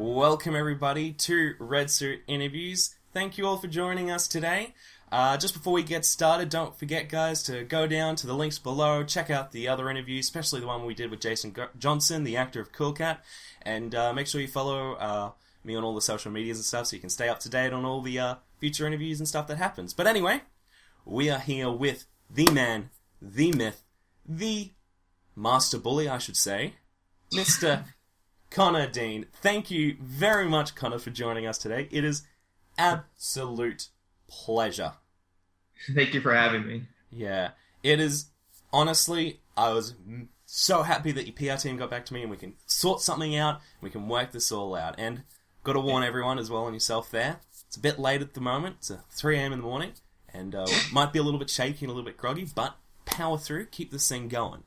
Welcome everybody to Red Suit Interviews. Thank you all for joining us today. Just before we get started, don't forget guys to go down to the links below, check out the other interviews, especially the one we did with Jason Johnson, the actor of Cool Cat, and make sure you follow me on all the social medias and stuff so you can stay up to date on all the future interviews and stuff that happens. But anyway, we are here with the man, the myth, the master bully, I should say, Mr. Conor Dean. Thank you very much, Conor, for joining us today. It is absolute pleasure. Thank you for having me. Yeah, it is. Honestly, I was so happy that your PR team got back to me and we can sort something out. We can work this all out. And got to warn everyone as well and yourself there. It's a bit late at the moment. It's 3 a.m. in the morning. And might be a little bit shaky and a little bit groggy, but power through, keep this thing going.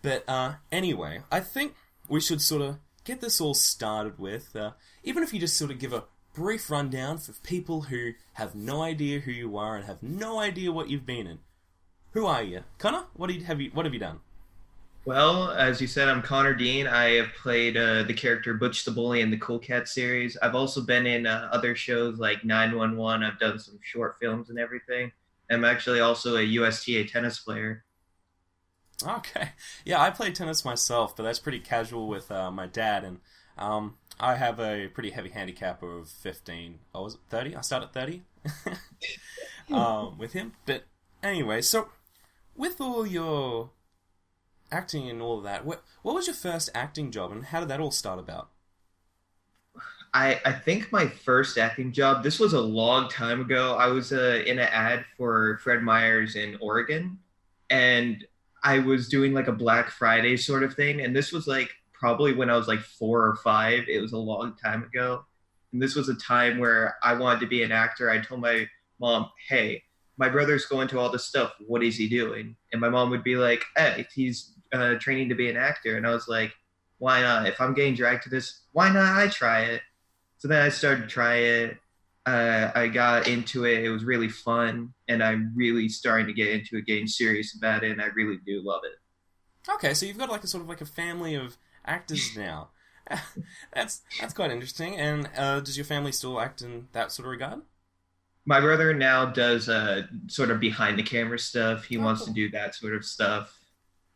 But anyway, I think we should sort of get this all started with, even if you just sort of give a brief rundown for people who have no idea who you are and have no idea what you've been in. Who are you? Conor, what have you done? Well, as you said, I'm Conor Dean. I have played the character Butch the Bully in the Cool Cat series. I've also been in other shows like 911. I've done some short films and everything. I'm actually also a USTA tennis player. Okay. Yeah, I play tennis myself, but that's pretty casual with my dad, and I have a pretty heavy handicap of 15. Oh, was it 30? I started at 30 with him. But anyway, so with all your acting and all of that, what was your first acting job, and how did that all start about? I think my first acting job, this was a long time ago. I was in an ad for Fred Meyer's in Oregon, and I was doing like a Black Friday sort of thing. And this was like probably when I was like 4 or 5. It was a long time ago. And this was a time where I wanted to be an actor. I told my mom, hey, my brother's going to all this stuff. What is he doing? And my mom would be like, hey, he's training to be an actor. And I was like, why not? If I'm getting dragged to this, why not I try it? So then I started to try it. I got into it. It was really fun, and I'm really starting to get into it, getting serious about it, and I really do love it. Okay, so you've got like a sort of like a family of actors now. That's quite interesting. And does your family still act in that sort of regard? My brother now does sort of behind the camera stuff. He wants to do that sort of stuff.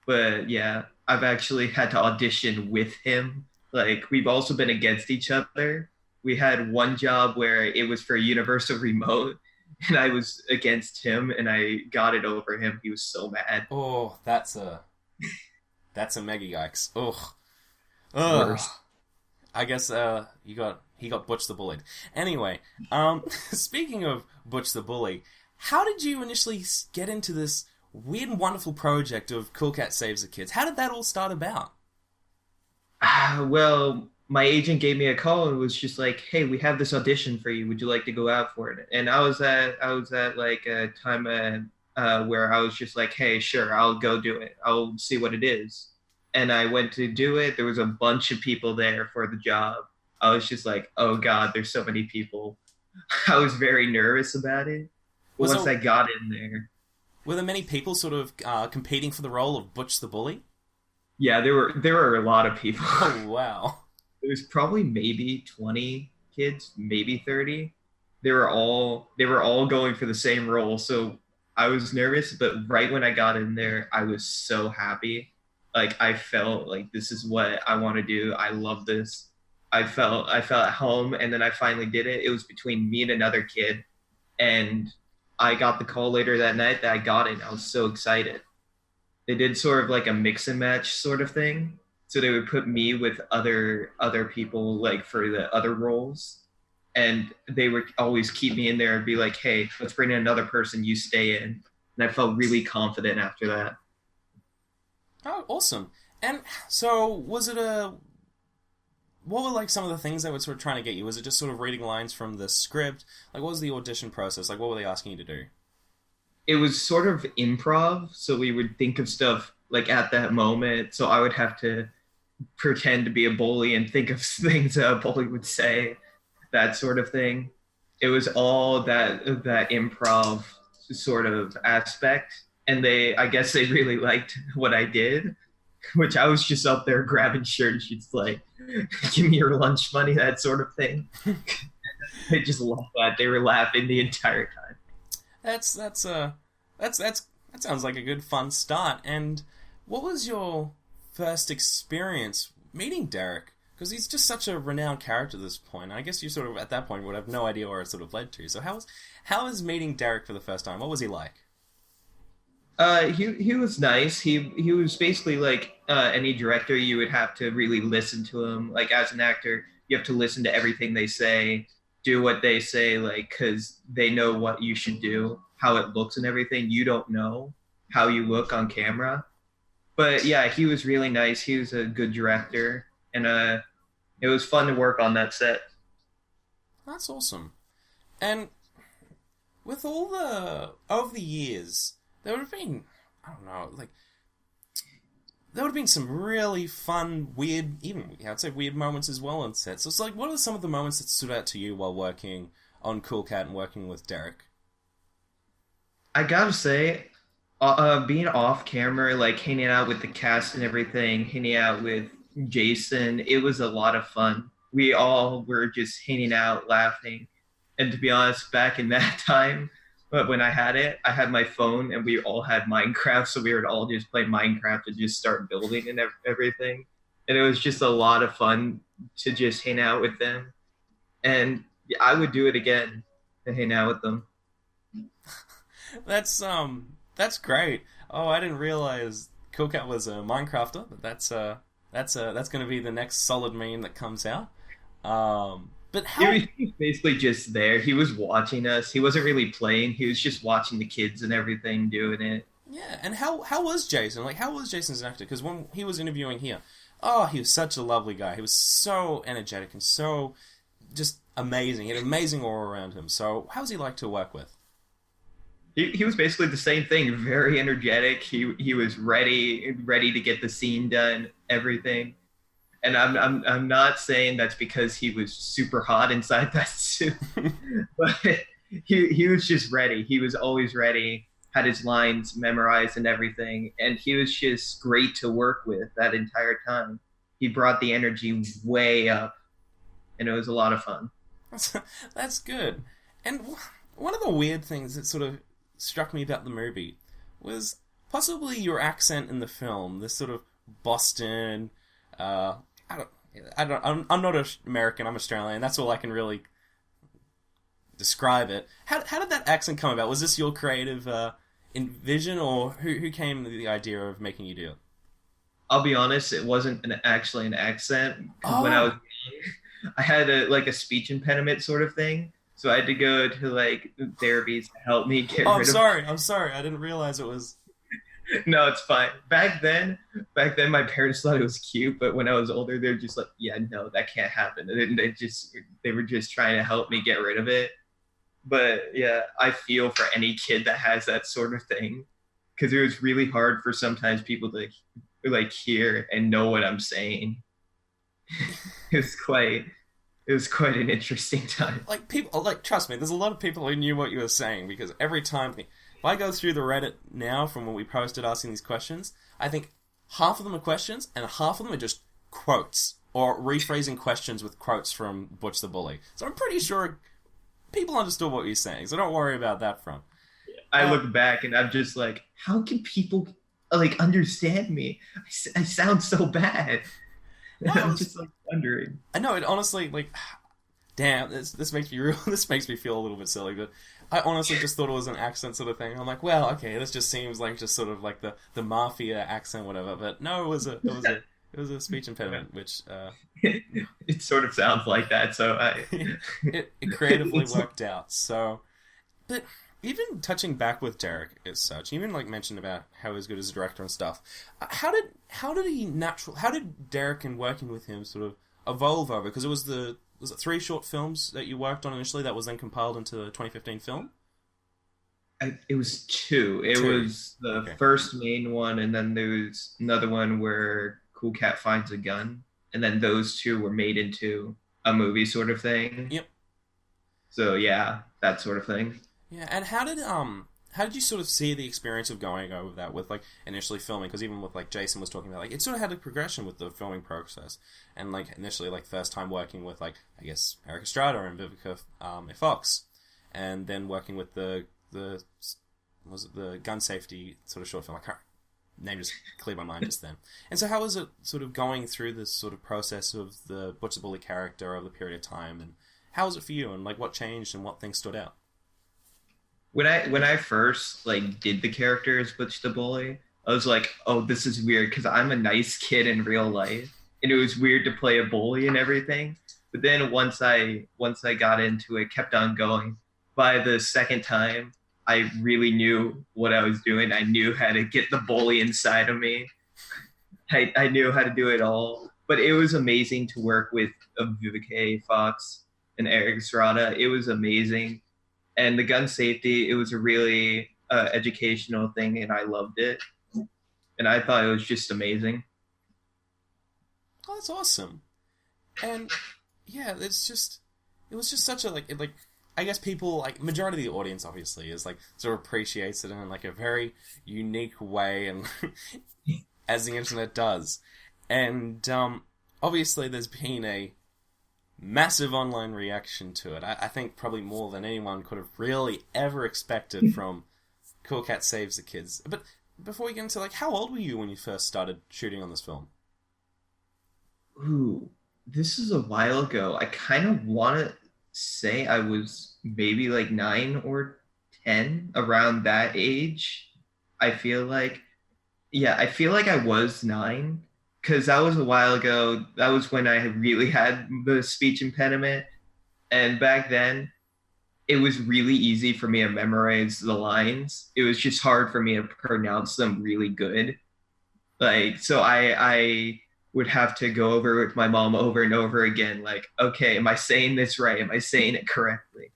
But yeah, I've actually had to audition with him. Like, we've also been against each other. We had one job where it was for Universal Remote, and I was against him, and I got it over him. He was so mad. Oh, that's a mega yikes. Ugh. Worst. I guess he got Butch the Bullied. Anyway, speaking of Butch the Bully, how did you initially get into this weird and wonderful project of Cool Cat Saves the Kids? How did that all start about? Well, my agent gave me a call and was just like, hey, we have this audition for you. Would you like to go out for it? And I was at like a time where I was just like, hey, sure, I'll go do it. I'll see what it is. And I went to do it. There was a bunch of people there for the job. I was just like, oh God, there's so many people. I was very nervous about it. But once I got in there. Were there many people sort of competing for the role of Butch the Bully? Yeah, there were a lot of people. Oh, wow. It was probably maybe 20 kids, maybe 30. They were all going for the same role. So I was nervous, but right when I got in there, I was so happy. Like, I felt like this is what I want to do. I love this. I felt at home, and then I finally did it. It was between me and another kid, and I got the call later that night that I got it. I was so excited. They did sort of like a mix and match sort of thing. So they would put me with other people like for the other roles, and they would always keep me in there and be like, hey, let's bring in another person, you stay in. And I felt really confident after that. Oh, awesome. And so what were like some of the things they were sort of trying to get you? Was it just sort of reading lines from the script? Like, what was the audition process? Like, what were they asking you to do? It was sort of improv. So we would think of stuff like at that moment. So I would have to pretend to be a bully and think of things a bully would say, that sort of thing. It was all that improv sort of aspect. And I guess they really liked what I did, which I was just up there grabbing shirt sheets like, give me your lunch money, that sort of thing. They just loved that. They were laughing the entire time. That's that sounds like a good fun start. And what was your first experience meeting Derek? Because he's just such a renowned character at this point. I guess you sort of at that point would have no idea where it sort of led to. So how was meeting Derek for the first time? What was he like? He was nice. He was basically like any director. You would have to really listen to him. Like as an actor, you have to listen to everything they say, do what they say, like because they know what you should do, how it looks, and everything. You don't know how you look on camera, but yeah, he was really nice. He was a good director, and it was fun to work on that set. That's awesome. And with all the over the years, there would have been I don't know, like there would have been some really fun, weird, even I'd say weird moments as well on set. So it's like, what are some of the moments that stood out to you while working on Cool Cat and working with Derek? I gotta say, being off camera, like hanging out with the cast and everything, hanging out with Jason, it was a lot of fun. We all were just hanging out, laughing. And to be honest, back in that time, but when I had my phone and we all had Minecraft, so we would all just play Minecraft and just start building and everything. And it was just a lot of fun to just hang out with them. And I would do it again to hang out with them. That's great. Oh, I didn't realize Cool Cat was a Minecrafter, but that's going to be the next solid meme that comes out. But how? He was basically just there. He was watching us. He wasn't really playing. He was just watching the kids and everything doing it. Yeah, and how was Jason? Like, how was Jason as an actor? Because when he was interviewing here, oh, he was such a lovely guy. He was so energetic and so just amazing. He had an amazing aura around him. So, how was he like to work with? He was basically the same thing. Very energetic. He was ready to get the scene done. Everything. And I'm not saying that's because he was super hot inside that suit, but he was just ready. He was always ready. Had his lines memorized and everything, and he was just great to work with that entire time. He brought the energy way up, and it was a lot of fun. That's good. And one of the weird things that sort of struck me about the movie was possibly your accent in the film. This sort of Boston. I'm not American. I'm Australian. That's all I can really describe it. How did that accent come about? Was this your creative vision, or who came to the idea of making you do it? I'll be honest, it wasn't actually an accent. Oh. When I was young, I had a speech impediment sort of thing, so I had to go to like therapies to help me get Oh, rid I'm sorry. I didn't realize it was. No, it's fine. Back then, my parents thought it was cute, but when I was older, they're just like, "Yeah, no, that can't happen." And they were just trying to help me get rid of it. But yeah, I feel for any kid that has that sort of thing, because it was really hard for sometimes people to like hear and know what I'm saying. It was quite an interesting time. Like, people, like, trust me, there's a lot of people who knew what you were saying, because every time, if I go through the Reddit now from when we posted asking these questions, I think half of them are questions and half of them are just quotes or rephrasing questions with quotes from Butch the Bully. So I'm pretty sure people understood what you're saying, so don't worry about that front. I look back and I'm just like, how can people like understand me? I sound so bad. No, I'm just like wondering. I know, it honestly, like, damn, this makes me this makes me feel a little bit silly, but I honestly just thought it was an accent sort of thing. I'm like, well, okay, this just seems like just sort of like the mafia accent, whatever. But no, it was a speech impediment, which It sort of sounds like that. So it creatively worked out. So, but even touching back with Derek as such, even like mentioned about how he's good as a director and stuff. How did Derek and working with him sort of evolve over? Because was it 3 short films that you worked on initially that was then compiled into the 2015 film? It was 2. It was the first main one, and then there was another one where Cool Cat finds a gun, and then those 2 were made into a movie sort of thing. Yep. So yeah, that sort of thing. Yeah, and how did how did you sort of see the experience of going over that with like initially filming? Because even with like Jason was talking about, like it sort of had a progression with the filming process, and like initially like first time working with like I guess Eric Estrada and Vivica Fox, and then working with the was it the gun safety sort of short film? I can't name just cleared my mind just then. And so how was it sort of going through this sort of process of the Butch the Bully character over the period of time, and how was it for you, and like what changed and what things stood out? When I first like did the character as Butch the Bully, I was like, oh, this is weird because I'm a nice kid in real life, and it was weird to play a bully and everything. But then once I got into it, kept on going. By the second time, I really knew what I was doing. I knew how to get the bully inside of me. I knew how to do it all. But it was amazing to work with Vivica Fox and Eric Estrada. It was amazing. And the gun safety, it was a really educational thing, and I loved it. And I thought it was just amazing. Oh, that's awesome. And yeah, it was just such a like I guess people like majority of the audience obviously is like sort of appreciates it in like a very unique way, and as the internet does. And obviously there's been a massive online reaction to it. I think probably more than anyone could have really ever expected from Cool Cat Saves the Kids. But before we get into like, how old were you when you first started shooting on this film? Ooh, this is a while ago. I kind of want to say I was maybe like 9 or 10, around that age. I feel like, yeah, I feel like I was 9 because that was a while ago. That was when I really had the speech impediment. And back then, it was really easy for me to memorize the lines. It was just hard for me to pronounce them really good. Like, so I would have to go over with my mom over and over again, like, okay, am I saying this right? Am I saying it correctly?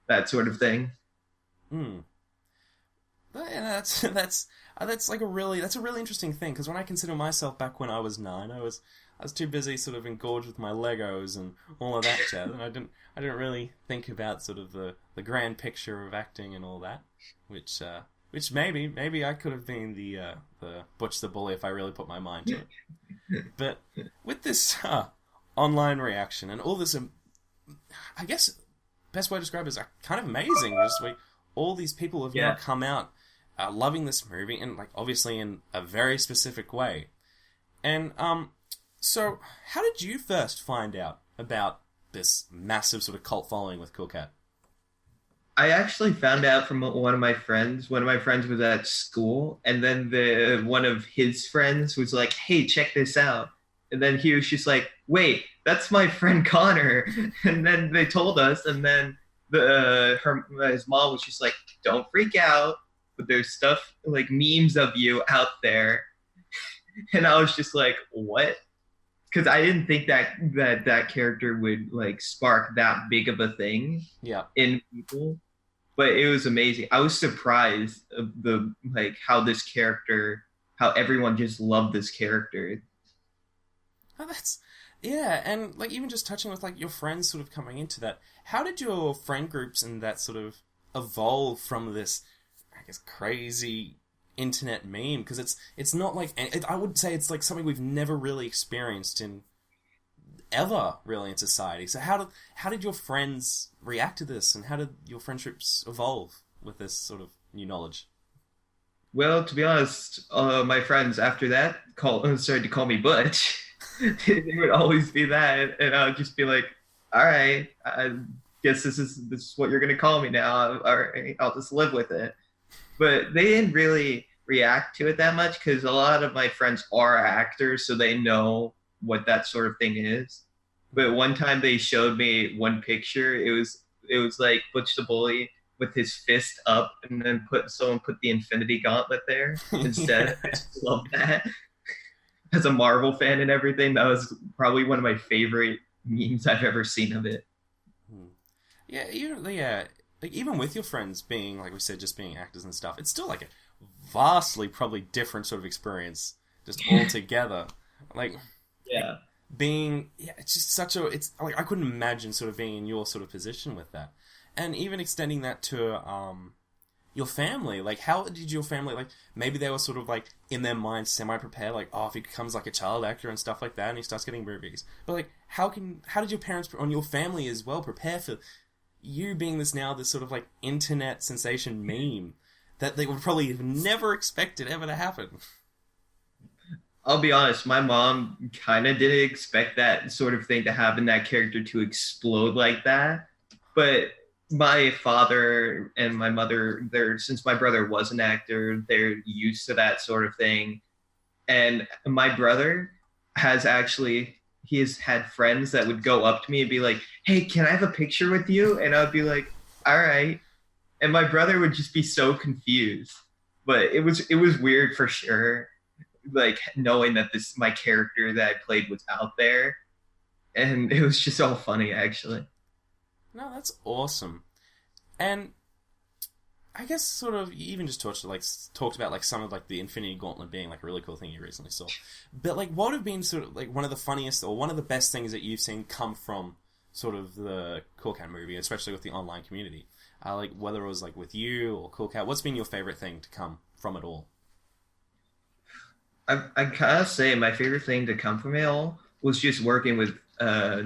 That sort of thing. Hmm. But, yeah, that's like that's a really interesting thing, because when I consider myself back when I was 9, I was too busy sort of engorged with my Legos and all of that jazz, and I didn't really think about sort of the grand picture of acting and all that, which maybe I could have been the Butch the Bully if I really put my mind to it. But with this online reaction and all this, I guess best way to describe it is kind of amazing. Just like all these people have now come out loving this movie, and like obviously in a very specific way. And so how did you first find out about this massive sort of cult following with Cool Cat? I actually found out from one of my friends. One of my friends was at school, and then one of his friends was like, "Hey, check this out." And then he was just like, "Wait, that's my friend Conor." And then they told us, and then his mom was just like, "Don't freak out, but there's stuff like memes of you out there." And I was just like, "What?" Because I didn't think that character would like spark that big of a thing in people. But it was amazing. I was surprised of the like how everyone just loved this character. Oh, that's yeah, and like even just touching with like your friends sort of coming into that. How did your friend groups and that sort of evolve from this, I guess, crazy internet meme? Because it's not like I would say it's like something we've never really experienced in ever really in society. So how did your friends react to this, and how did your friendships evolve with this sort of new knowledge? Well, to be honest, my friends after that started to call me Butch. They would always be that, and I would just be like, "All right, I guess this is what you're gonna call me now. All right, I'll just live with it." But they didn't really react to it that much because a lot of my friends are actors, so they know what that sort of thing is. But one time they showed me one picture. It was like Butch the Bully with his fist up, and then someone put the Infinity Gauntlet there instead. I just love that. As a Marvel fan and everything, that was probably one of my favorite memes I've ever seen of it. Yeah, like even with your friends being, like we said, just being actors and stuff, it's still like a vastly probably different sort of experience just altogether. Like, Yeah. it's just it's like I couldn't imagine sort of being in your sort of position with that, and even extending that to your family. Like, how did your family, like, maybe they were sort of, like, in their minds semi-prepared, like, oh, if he becomes, like, a child actor and stuff like that, and he starts getting movies. But, like, how did your parents, and your family as well, prepare for you being this sort of, like, internet sensation meme that they would probably have never expected ever to happen? I'll be honest, my mom kind of didn't expect that sort of thing to happen, that character to explode like that. But my father and my mother, since my brother was an actor, they're used to that sort of thing. And my brother he has had friends that would go up to me and be like, "Hey, can I have a picture with you?" And I'd be like, "All right." And my brother would just be so confused. But it was weird for sure, like knowing that my character that I played was out there, and it was just all funny actually. No, that's awesome. And I guess sort of you even just talked about like some of like the Infinity Gauntlet being like a really cool thing you recently saw. But like what would have been sort of like one of the funniest or one of the best things that you've seen come from sort of the Cool Cat movie, especially with the online community? Like whether it was like with you or Cool Cat, what's been your favorite thing to come from it all? I gotta say my favorite thing to come from it all was just working with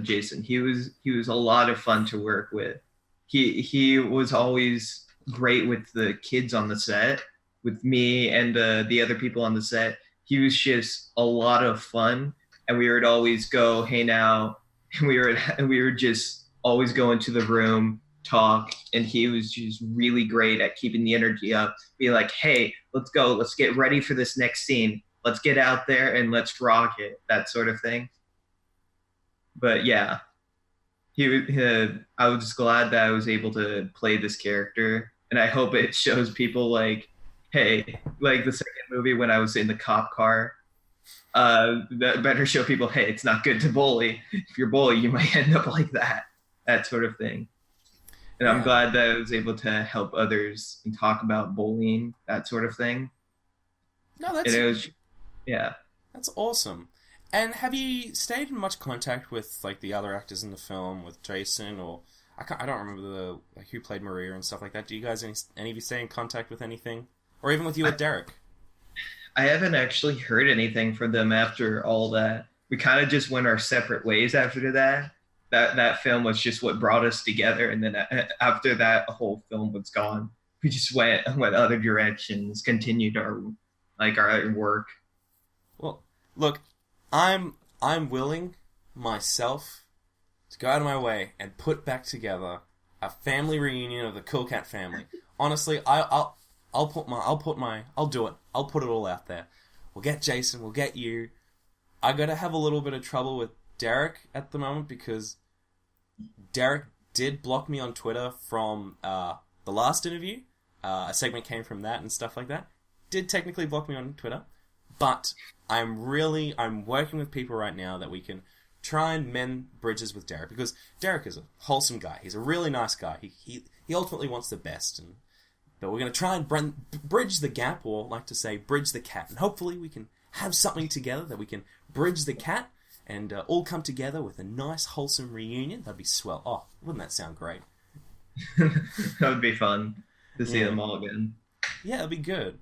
Jason. He was a lot of fun to work with. He was always great with the kids on the set, with me and the other people on the set. He was just a lot of fun, and we would always go hang out, and we would just always go into the room, talk, and he was just really great at keeping the energy up. Be like, "Hey, let's go. Let's get ready for this next scene. Let's get out there and let's rock it," that sort of thing. But yeah, I was just glad that I was able to play this character, and I hope it shows people like, hey, like the second movie when I was in the cop car, that better show people, hey, it's not good to bully. If you're bully, you might end up like that sort of thing. And I'm glad that I was able to help others and talk about bullying, that sort of thing. No, and it was, yeah. That's awesome. And have you stayed in much contact with like the other actors in the film, with Jason, or I don't remember who played Maria and stuff like that. Do you guys any of you stay in contact with anything, or even with you with Derek? I haven't actually heard anything from them after all that. We kind of just went our separate ways after that. That film was just what brought us together, and then after that whole film was gone, we just went other directions, continued our work. Well, look, I'm willing myself to go out of my way and put back together a family reunion of the Cool Cat family. Honestly, I'll do it. I'll put it all out there. We'll get Jason. We'll get you. I gotta have a little bit of trouble with Derek at the moment because Derek did block me on Twitter from the last interview. A segment came from that and stuff like that. Did technically block me on Twitter, but I'm working with people right now that we can try and mend bridges with Derek, because Derek is a wholesome guy. He's a really nice guy. He ultimately wants the best, but we're going to try and bridge the gap, or like to say, bridge the cat, and hopefully we can have something together that we can bridge the cat and all come together with a nice wholesome reunion. That'd be swell. Oh, wouldn't that sound great? That would be fun to see them all again. Yeah, it'd be good.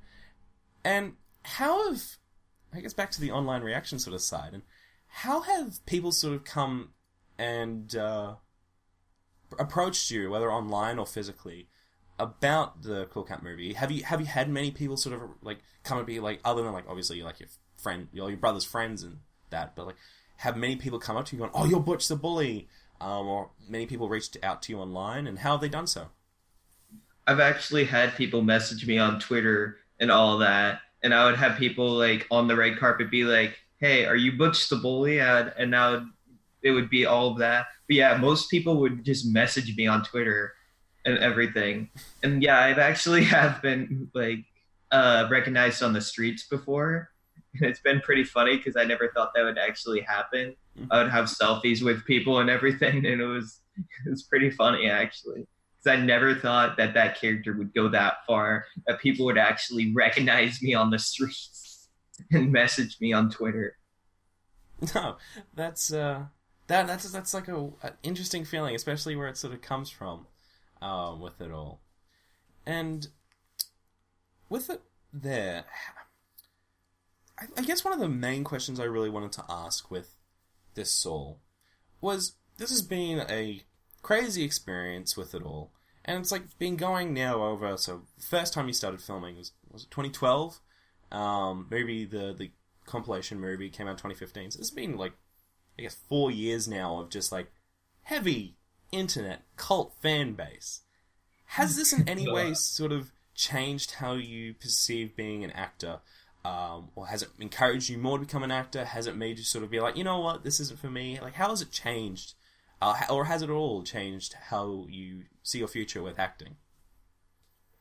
And how have, I guess back to the online reaction sort of side, and how have people sort of come and approached you, whether online or physically, about the Cool Cat movie? Have you had many people sort of like come and be like, other than like obviously like your friend, your brother's friends and that, but like have many people come up to you going, "Oh, you're Butch the Bully," or many people reached out to you online, and how have they done so? I've actually had people message me on Twitter and all that, and I would have people like on the red carpet be like, "Hey, are you Butch the Bully?" And now it would be all of that. But yeah, most people would just message me on Twitter and everything. And yeah, I've actually have been like recognized on the streets before. And it's been pretty funny because I never thought that would actually happen. I would have selfies with people and everything, and it was pretty funny actually. Because I never thought that character would go that far, that people would actually recognize me on the streets and message me on Twitter. No, that's like an interesting feeling, especially where it sort of comes from with it all. And with it there, I guess one of the main questions I really wanted to ask with this Saul was, this has been a crazy experience with it all, and it's like been going now over, so the first time you started filming was it 2012? Maybe the compilation movie came out in 2015, so it's been like, I guess 4 years now of just like heavy internet cult fan base. Has this in any way sort of changed how you perceive being an actor? Or has it encouraged you more to become an actor? Has it made you sort of be like, you know what, this isn't for me? Like, how has it changed? Or has it all changed how you see your future with acting?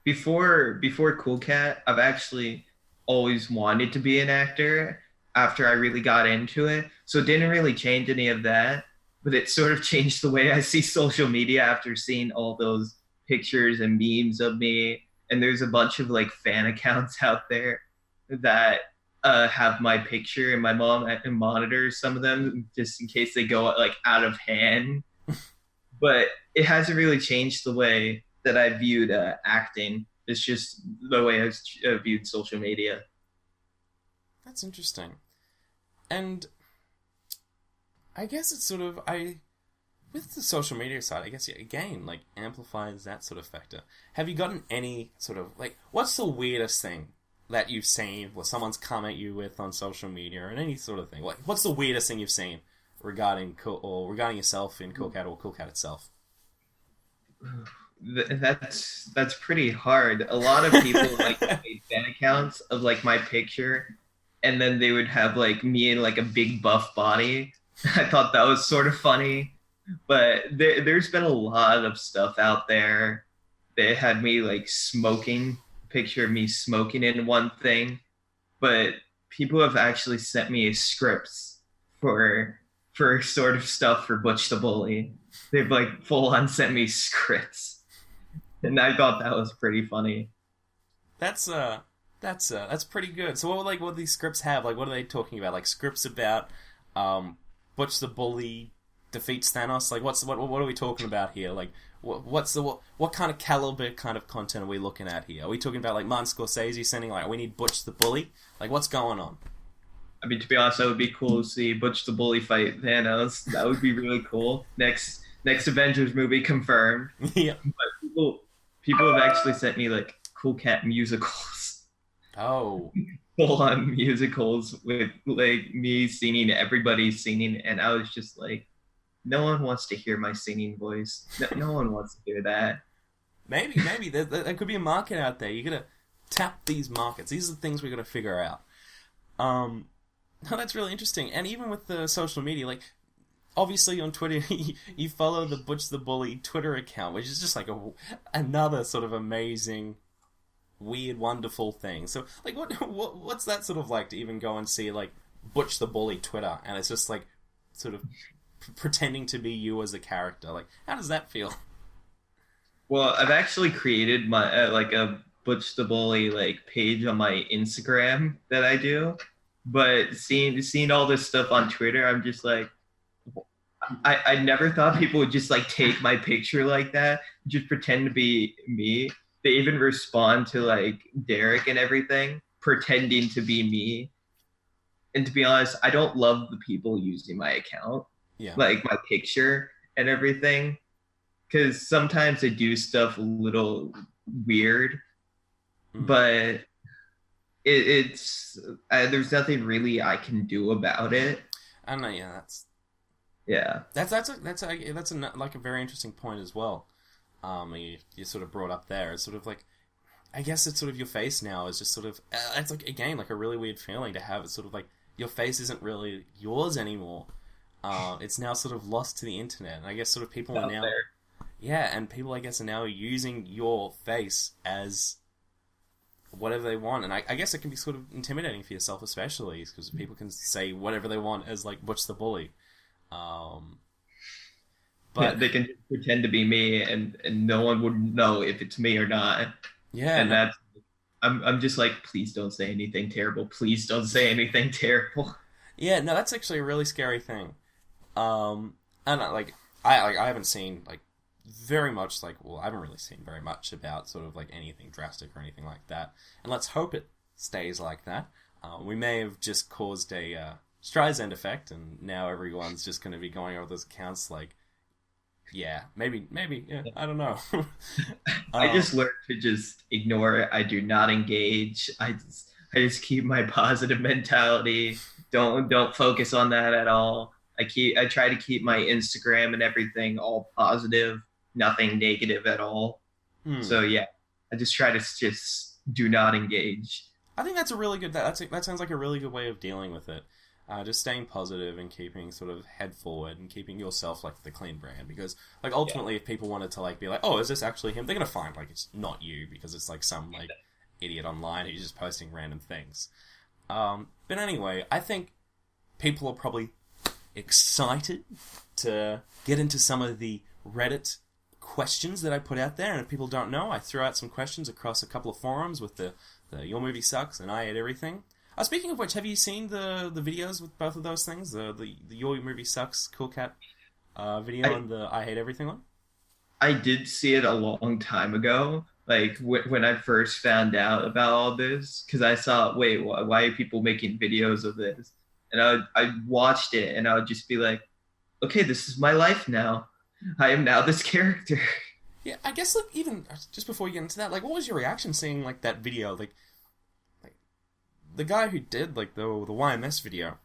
Before Cool Cat, I've actually always wanted to be an actor after I really got into it. So it didn't really change any of that, but it sort of changed the way I see social media after seeing all those pictures and memes of me. And there's a bunch of like fan accounts out there that have my picture, and my mom monitors some of them just in case they go like out of hand. But it hasn't really changed the way that I viewed acting. It's just the way I viewed social media. That's interesting. And I guess it's sort of, with the social media side, I guess, again, like, amplifies that sort of factor. Have you gotten any sort of, like, what's the weirdest thing that you've seen, or someone's come at you with on social media, or any sort of thing? Like, what's the weirdest thing you've seen regarding yourself in Cool Cat or Cool Cat itself? That's pretty hard. A lot of people like made fan accounts of like my picture, and then they would have like me in like a big buff body. I thought that was sort of funny, but there's been a lot of stuff out there. They had me like smoking, picture of me smoking in one thing, but people have actually sent me scripts for sort of stuff for Butch the Bully. They've like full on sent me scripts, and I thought that was pretty funny. That's pretty good. So what do these scripts have? Like, what are they talking about? Like, scripts about Butch the Bully defeats Thanos? Like, what are we talking about here? Like, what kind of caliber kind of content are we looking at here? Are we talking about like Martin Scorsese sending like, we need Butch the Bully? Like, what's going on? I mean, to be honest, that would be cool to see Butch the Bully fight Thanos. That would be really cool. Next Avengers movie confirmed. Yeah. But people have actually sent me like Cool Cat musicals. Oh. Full on musicals with like me singing, everybody singing, and I was just like, no one wants to hear my singing voice. No one wants to hear that. Maybe there could be a market out there. You gotta tap these markets. These are the things we gotta figure out. No, that's really interesting. And even with the social media, like, obviously on Twitter, you follow the Butch the Bully Twitter account, which is just like another sort of amazing, weird, wonderful thing. So, like, what's that sort of like to even go and see, like, Butch the Bully Twitter, and it's just, like, sort of pretending to be you as a character? Like, how does that feel? Well, I've actually created my like a Butch the Bully like page on my Instagram that I do, but seeing all this stuff on Twitter, I'm just like, I never thought people would just like take my picture like that, just pretend to be me. They even respond to like Derek and everything, pretending to be me. And to be honest, I don't love the people using my account, like my picture and everything, because sometimes they do stuff a little weird, but it's there's nothing really I can do about it. I don't know. That's like a very interesting point as well. You sort of brought up there. It's sort of like, I guess it's sort of your face now is just sort of, it's like, again, like a really weird feeling to have. It's sort of like your face isn't really yours anymore. It's now sort of lost to the internet. And I guess sort of people are now, and people I guess are now using your face as whatever they want. And I guess it can be sort of intimidating for yourself, especially because people can say whatever they want as like Butch the Bully. But they can pretend to be me, and no one would know if it's me or not. Yeah, and that's I'm just like, please don't say anything terrible. Please don't say anything terrible. Yeah, no, that's actually a really scary thing. And I haven't seen like very much like, well, I haven't really seen very much about sort of like anything drastic or anything like that. And let's hope it stays like that. We may have just caused a Streisand effect, and now everyone's just going to be going over those accounts like, yeah, maybe, yeah, I don't know. I just learned to just ignore it. I do not engage. I just keep my positive mentality. Don't focus on that at all. I try to keep my Instagram and everything all positive, nothing negative at all. So yeah, I just try to just do not engage. I think that's a really good. That sounds like a really good way of dealing with it. Just staying positive and keeping sort of head forward and keeping yourself like the clean brand, because like ultimately if people wanted to like be like, oh, is this actually him, they're gonna find like it's not you because it's like some like idiot online who's just posting random things. But anyway, I think people are probably excited to get into some of the Reddit questions that I put out there, and if people don't know, I threw out some questions across a couple of forums with the Your Movie Sucks and I Hate Everything. Speaking of which, have you seen the videos with both of those things? The Your Movie Sucks Cool Cat video and the I Hate Everything one? I did see it a long time ago, like when I first found out about all this, because I saw, wait, why are people making videos of this? And I watched it, and I would just be like, okay, this is my life now. I am now this character. Yeah, I guess like even just before you get into that, like what was your reaction seeing like that video? Like the guy who did like the YMS video,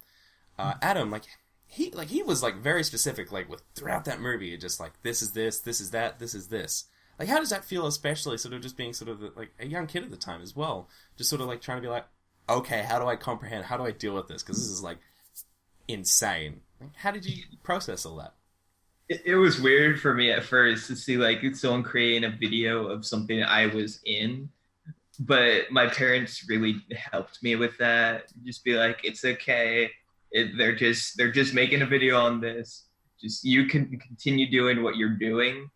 Adam, like he was like very specific, like with throughout that movie, just like this is this is that, this is this. Like how does that feel, especially sort of just being sort of like a young kid at the time as well, just sort of like trying to be like, okay, how do I comprehend? How do I deal with this? Because this is like insane. Like, how did you process all that? It was weird for me at first to see like someone creating a video of something I was in, but my parents really helped me with that. Just be like, it's okay. They're just making a video on this. Just you can continue doing what you're doing,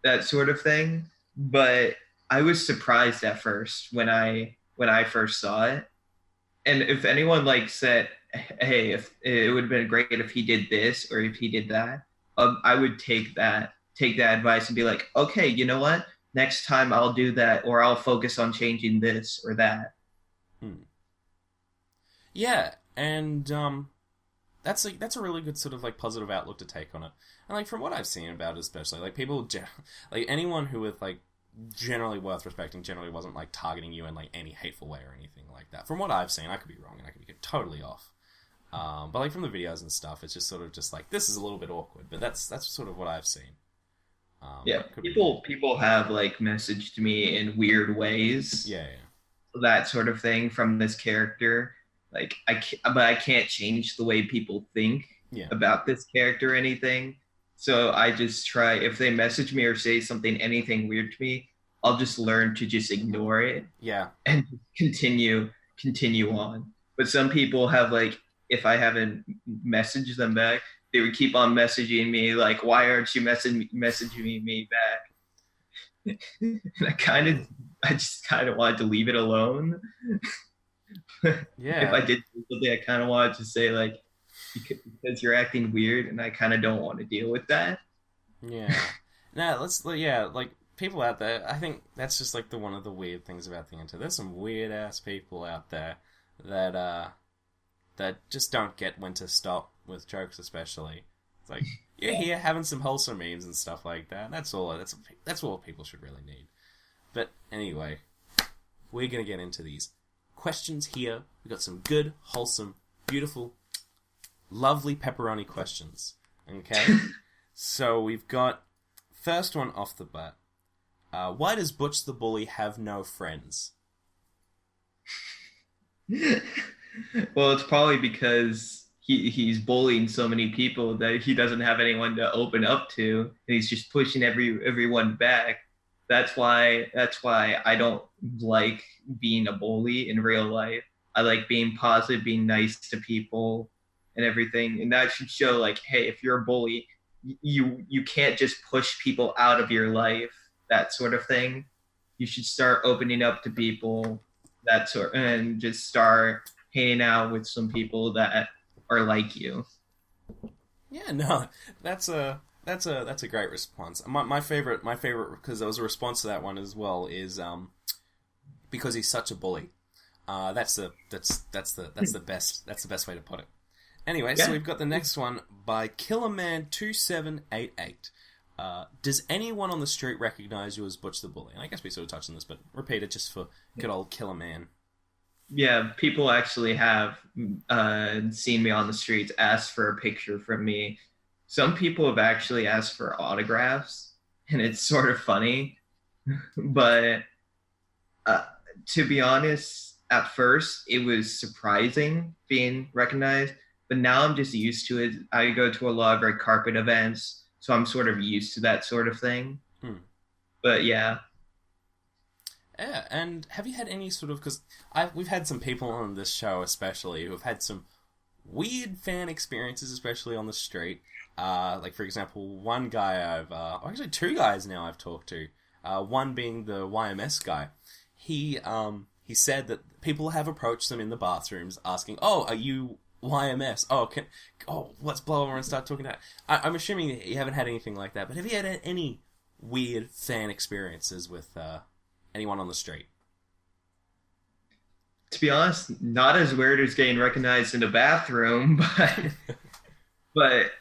that sort of thing. But I was surprised at first when I first saw it. And if anyone like said, hey, if it would have been great if he did this or if he did that, I would take that advice and be like, okay, you know what? Next time I'll do that, or I'll focus on changing this or that. Yeah, and that's a really good sort of like positive outlook to take on it. And like from what I've seen about it, especially like people, like anyone who with like generally worth respecting, generally wasn't like targeting you in like any hateful way or anything like that. From what I've seen, I could be wrong and I could be totally off. But like from the videos and stuff, it's just sort of just like this is a little bit awkward, but that's sort of what I've seen. Yeah, people have like messaged me in weird ways. Yeah. That sort of thing from this character. Like I can't change the way people think about this character or anything. So I just try, if they message me or say anything weird to me, I'll just learn to just ignore it. Yeah. And continue on. But some people have like, if I haven't messaged them back, they would keep on messaging me like, why aren't you messaging me back? And I just kind of wanted to leave it alone. Yeah. If I did something, I kind of wanted to say like, because you're acting weird, and I kind of don't want to deal with that. Yeah. Like people out there, I think that's just like one of the weird things about the internet. There's some weird ass people out there that just don't get when to stop with jokes, especially. It's like you're here having some wholesome memes and stuff like that. That's all people should really need. But anyway, we're gonna get into these questions here. We got some good, wholesome, beautiful, lovely pepperoni questions. Okay, so we've got first one off the bat. Why does Butch the Bully have no friends? Well, it's probably because he's bullying so many people that he doesn't have anyone to open up to, and he's just pushing everyone back. That's why I don't like being a bully in real life. I like being positive, being nice to people and everything. And that should show like, hey, if you're a bully, you can't just push people out of your life, that sort of thing. You should start opening up to people, and just start hanging out with some people that are like you. Yeah, no, that's That's a great response. My favorite because there was a response to that one as well is because he's such a bully. That's the best way to put it. Anyway, Yeah. so we've got the next one by Killerman2788. Does anyone on the street recognize you as Butch the Bully? And I guess we sort of touched on this, but repeat it just for good old Killerman. Yeah, people actually have seen me on the streets, asked for a picture from me. Some people have actually asked for autographs, and it's sort of funny. But to be honest, at first it was surprising being recognized, but now I'm just used to it. I go to a lot of red carpet events, so I'm sort of used to that sort of thing. But yeah. Yeah, and have you had any sort of... Because we've had some people on this show especially who have had some weird fan experiences, especially on the street. Like, for example, one guy actually two guys now I've talked to. One being the YMS guy. He said that people have approached them in the bathrooms asking, "Oh, are you YMS? Let's blow over and start talking to that." I'm assuming you haven't had anything like that, but have you had any weird fan experiences with anyone on the street? To be honest, not as weird as getting recognized in the bathroom, but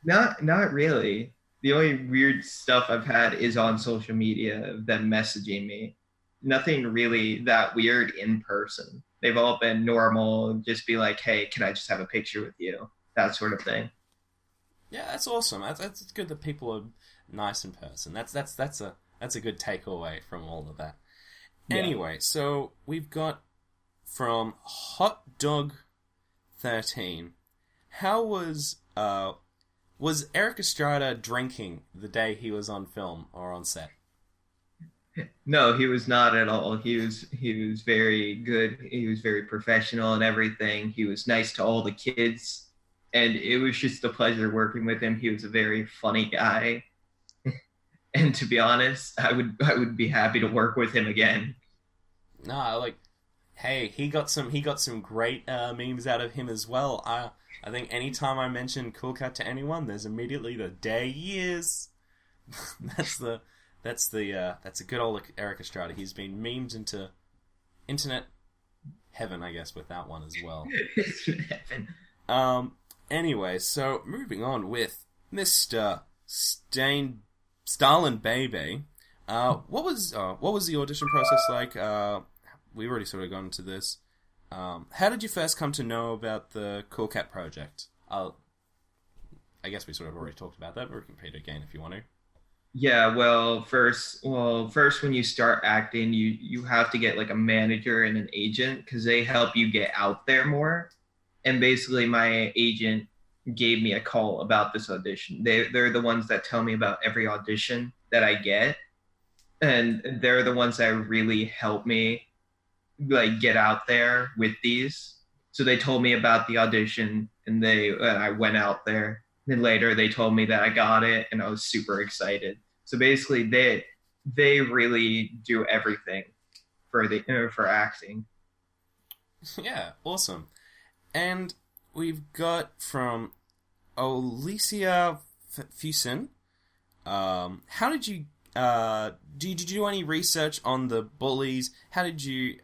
not really. The only weird stuff I've had is on social media, them messaging me. Nothing really that weird in person. They've all been normal, just be like, "Hey, can I just have a picture with you?" That sort of thing. Yeah, that's awesome. That's good that people are nice in person. That's a good takeaway from all of that. Yeah. Anyway, so we've got from Hot Dog 13. How was Eric Estrada drinking the day he was on film or on set? No, he was not at all. He was very good. He was very professional and everything. He was nice to all the kids, and it was just a pleasure working with him. He was a very funny guy. And to be honest, I would be happy to work with him again. No, hey, he got some great memes out of him as well. I think anytime I mention Cool Cat to anyone, there's immediately the day years. That's a good old Eric Estrada. He's been memed into internet heaven, I guess, with that one as well. Heaven. Anyway, so moving on with Mr. Stalin Baby. What was the audition process like? We've already sort of gone into this. How did you first come to know about the Cool Cat project? I guess we sort of already talked about that, but we can repeat it again if you want to. Yeah, first when you start acting, you have to get like a manager and an agent because they help you get out there more. And basically, my agent gave me a call about this audition. They're the ones that tell me about every audition that I get, and they're the ones that really help me like get out there with these. So they told me about the audition, and I went out there. Then later they told me that I got it, and I was super excited. So basically, they really do everything for acting. Yeah, awesome. And we've got from Alicia Fusen. How did you did you do any research on the bullies? How did you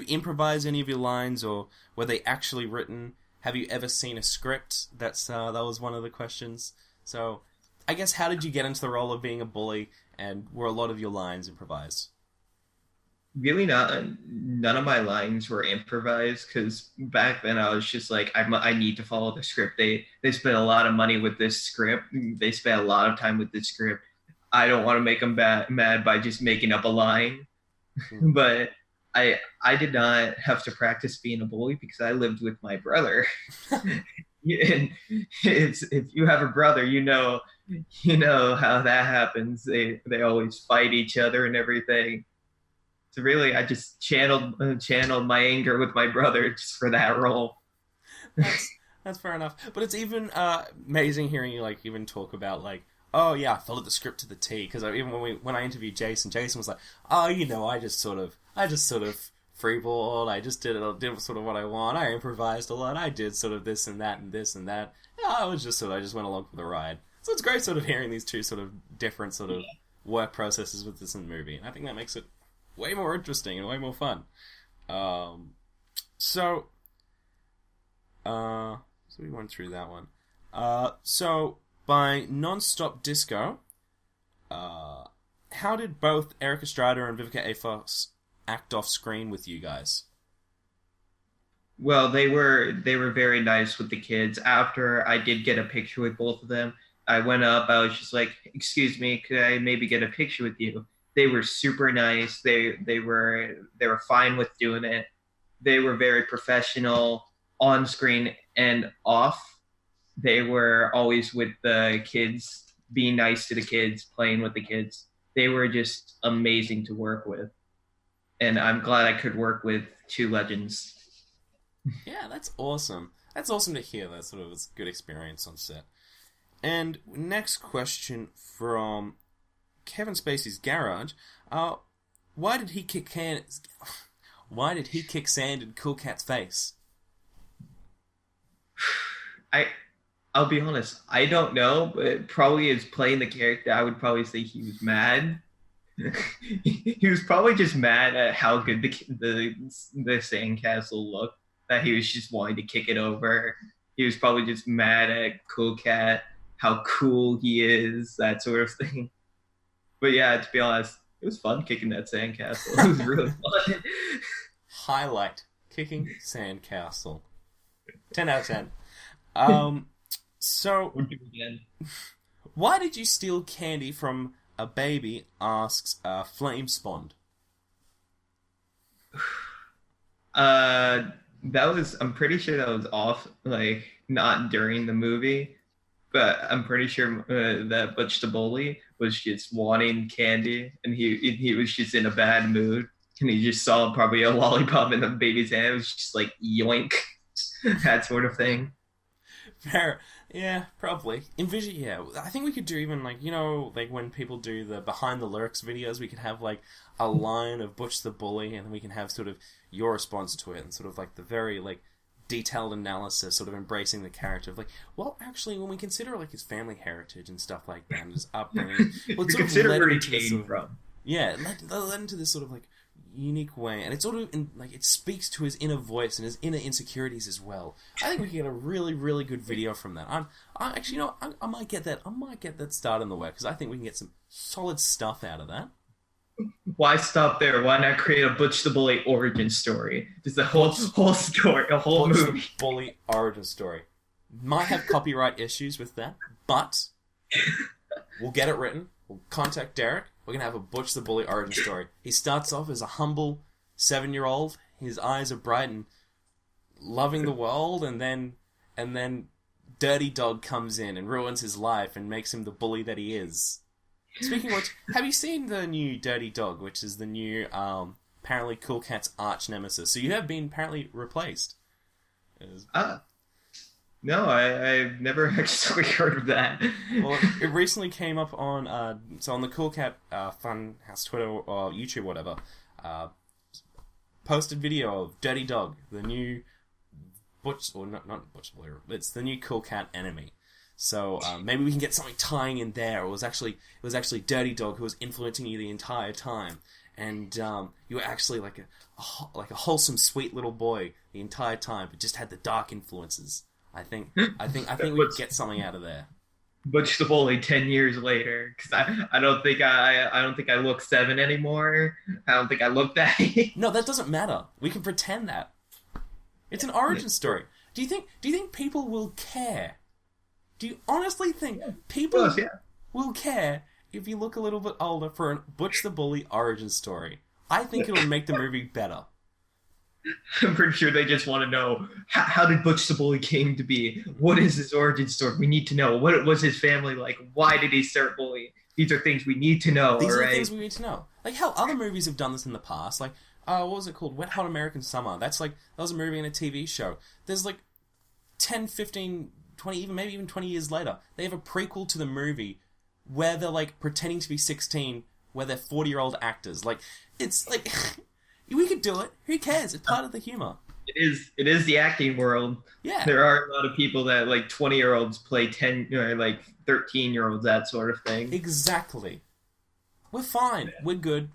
improvise any of your lines, or were they actually written? Have you ever seen a script? That was one of the questions. So, I guess, how did you get into the role of being a bully, and were a lot of your lines improvised? Really, none of my lines were improvised because back then I was just like, I need to follow the script. They spent a lot of money with this script. They spent a lot of time with this script. I don't want to make them mad by just making up a line. But I did not have to practice being a bully because I lived with my brother. And if you have a brother, you know how that happens. They always fight each other and everything. So really, I just channeled my anger with my brother just for that role. That's fair enough. But it's even amazing hearing you even talk about oh yeah, I followed the script to the T. Because even when I interviewed Jason was like, oh, I just sort of freeballed. I just did sort of what I want. I improvised a lot. I did sort of this and that and this and that. Yeah, I just went along for the ride. It's So it's great sort of hearing these two sort of different sort of work processes with this movie. And I think that makes it way more interesting and way more fun. So we went through that one. So by Non-Stop Disco, how did both Eric Estrada and Vivica A. Fox act off screen with you guys? Well, they were very nice with the kids. After I did get a picture with both of them, I went up. I was just like, "Excuse me, could I maybe get a picture with you?" They were super nice. They were fine with doing it. They were very professional on screen and off. They were always with the kids, being nice to the kids, playing with the kids. They were just amazing to work with. And I'm glad I could work with two legends. Yeah, that's awesome. That's awesome to hear that sort of was a good experience on set. And next question from Kevin Spacey's Garage. Why did he kick sand in Cool Cat's face? I'll be honest, I don't know, but probably as playing the character, I would probably say he was mad. He was probably just mad at how good the sandcastle looked, that he was just wanting to kick it over. He was probably just mad at Cool Cat, how cool he is, that sort of thing. But yeah, to be honest, it was fun kicking that sandcastle. It was really fun. Highlight, kicking sandcastle. 10 out of 10. So, why did you steal candy from a baby, asks Flame Spawned. I'm pretty sure that was off, like, not during the movie, but I'm pretty sure that Butch the Bully was just wanting candy, and he was just in a bad mood, and he just saw probably a lollipop in the baby's hand. It was just like, yoink, that sort of thing. Fair. Yeah, probably. Envision, yeah. I think we could do even, like, you know, like when people do the behind the lyrics videos, we could have, like, a line of Butch the Bully, and then we can have sort of your response to it, and sort of, like, the very, like, detailed analysis, sort of embracing the character of, like, well, actually, when we consider, like, his family heritage and stuff like that, and his upbringing, well, it's sort of where he came from. Yeah, led into this sort of, like, unique way, and it sort of like it speaks to his inner voice and his inner insecurities as well. I think we can get a really, really good video from that. I actually, you know, I might get that. I might get that started in the work because I think we can get some solid stuff out of that. Why stop there? Why not create a Butch the Bully origin story? Just a whole story, a whole Butch movie. The Bully origin story. Might have copyright issues with that, but we'll get it written. We'll contact Derek. We're going to have a Butch the Bully origin story. He starts off as a humble 7-year-old. His eyes are bright and loving the world, and then Dirty Dog comes in and ruins his life and makes him the bully that he is. Speaking of which, have you seen the new Dirty Dog, which is the new, apparently Cool Cat's arch nemesis? So you have been apparently replaced. No, I've never actually heard of that. Well, it recently came up on the Cool Cat Funhouse Twitter or YouTube, whatever, posted video of Dirty Dog, the new Butch, or not Butch Bully, it's the new Cool Cat enemy. So maybe we can get something tying in there. It was actually Dirty Dog who was influencing you the entire time, and you were actually like a wholesome, sweet little boy the entire time, but just had the dark influences. I think we could get something out of there. Butch the Bully 10 years later, because I don't think I look 7 anymore. I don't think I look that age. No, that doesn't matter. We can pretend that. It's an origin story. Do you think people will care? Do you honestly think people will care if you look a little bit older for a Butch the Bully origin story? I think it'll make the movie better. I'm pretty sure they just want to know, how did Butch the Bully came to be? What is his origin story? We need to know. What was his family like? Why did he start bullying? These are things we need to know. These are things we need to know. Like how other movies have done this in the past. Like, what was it called? Wet Hot American Summer. That was a movie and a TV show. There's like 10, 15, 20, maybe even 20 years later, they have a prequel to the movie where they're like pretending to be 16, where they're 40-year-old actors. Like, it's like... We could do it. Who cares? It's part of the humor. it is the acting world. Yeah, There are a lot of people that like 20-year-olds play 10, like 13-year-olds, that sort of thing. exactly. We're fine. We're good.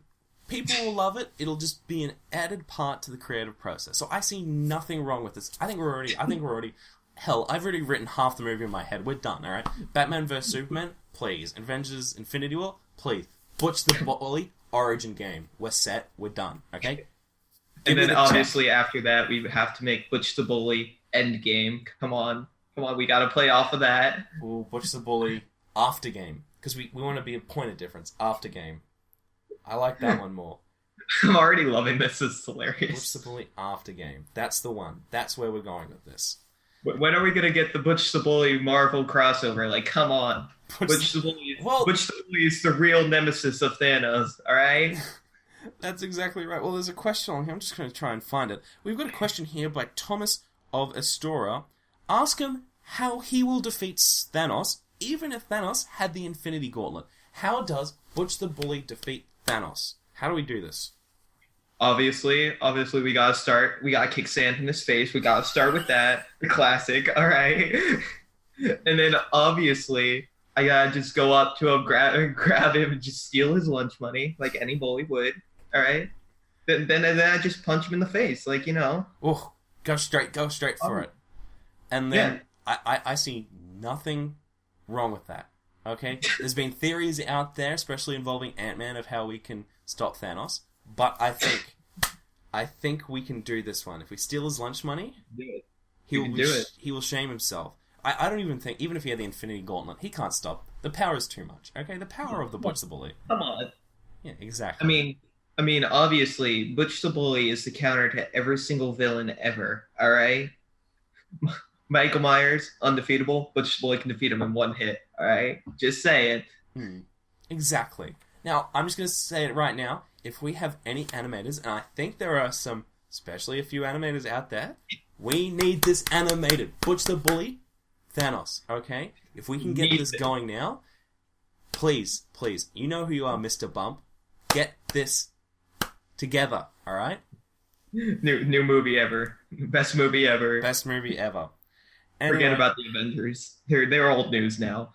People will love it. It'll just be an added part to the creative process. So I see nothing wrong with this. I think we're already. Hell, I've already written half the movie in my head. We're done. All right. Batman vs Superman, please. Avengers: Infinity War, please. Butch the Bully, origin game. We're set. We're done. Okay. And then obviously after that, we have to make Butch the Bully Endgame. Come on, we got to play off of that. Ooh, Butch the Bully after game, because we want to be a point of difference after game. I like that one more. I'm already loving this. It's Butch hilarious. the Bully after game. That's the one. That's where we're going with this. When are we gonna get the Butch the Bully Marvel crossover? Like, come on, Butch Butch the Bully. Well- Butch the Bully is the real nemesis of Thanos. All right. That's exactly right. Well, there's a question on here. I'm just going to try and find it. We've got a question here by Thomas of Astora. Ask him how he will defeat Thanos, even if Thanos had the Infinity Gauntlet. How does Butch the Bully defeat Thanos? How do we do this? Obviously, we gotta start. We gotta kick sand in his face. We gotta start with that, the classic. All right, and then obviously, I gotta just go up to him, grab him, and just steal his lunch money like any bully would. All right, then I just punch him in the face, like Oh, go straight for it. And then I see nothing wrong with that. Okay, there's been theories out there, especially involving Ant-Man, of how we can stop Thanos. But I think we can do this one. If we steal his lunch money, Do it. he will shame himself. I don't even think, even if he had the Infinity Gauntlet, he can't stop. The power is too much. Okay, the power of the Butch the Bully. Come on. Yeah, exactly. I mean, obviously, Butch the Bully is the counter to every single villain ever. All right. Michael Myers, undefeatable. Butch the Bully can defeat him in one hit. All right, just saying. Exactly. Now, I'm just going to say it right now. If we have any animators, and I think there are some, especially a few animators out there, we need this animated. Butch the Bully, Thanos, okay? If we can get this going now, please, you know who you are, Mr. Bump. Get this together, alright? New movie ever. Best movie ever. Best movie ever. Anyway, Forget about the Avengers. They're old news now.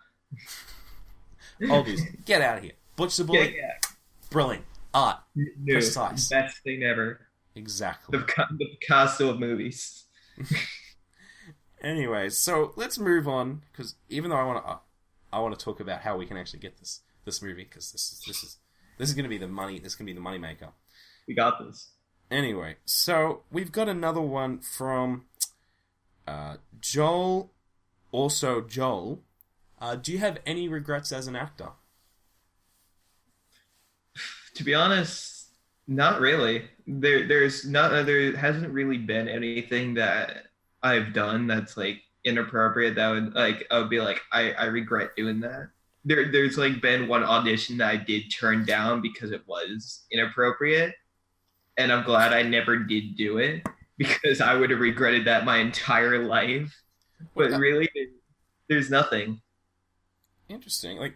Old news. Get out of here. Butch the Bully, brilliant. Art. New. Precise. Best thing ever. Exactly. The Picasso of movies. Anyway, so let's move on, because even though I want to talk about how we can actually get this movie, because this is going to be the money. This can be the money maker. We got this. Anyway, so we've got another one from Joel. Also, Joel, do you have any regrets as an actor? To be honest, not really. There hasn't really been anything that I've done that's like inappropriate that would I would be like I regret doing that. There's like been one audition that I did turn down because it was inappropriate, and I'm glad I never did do it because I would have regretted that my entire life. But really, there's nothing. Interesting. Like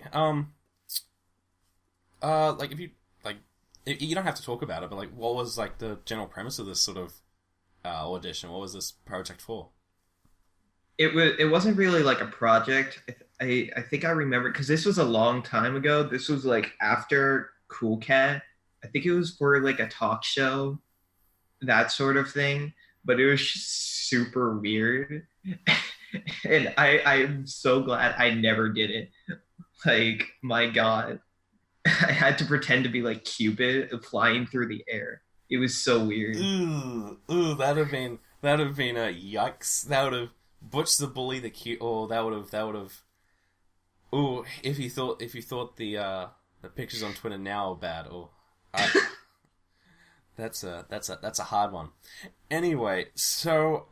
if you don't have to talk about it, but like, what was like the general premise of this sort of audition? What was this project for? It wasn't really like a project. I think I remember because this was a long time ago. This was like after Cool Cat. I think it was for like a talk show, that sort of thing. But it was just super weird, and I'm so glad I never did it. Like, my God. I had to pretend to be like Cupid flying through the air. It was so weird. Ooh, that'd have been a yikes. That would have Butch the Bully the cute. Oh, that would have. Ooh, if you thought the pictures on Twitter now are bad. Oh, that's a hard one. Anyway, so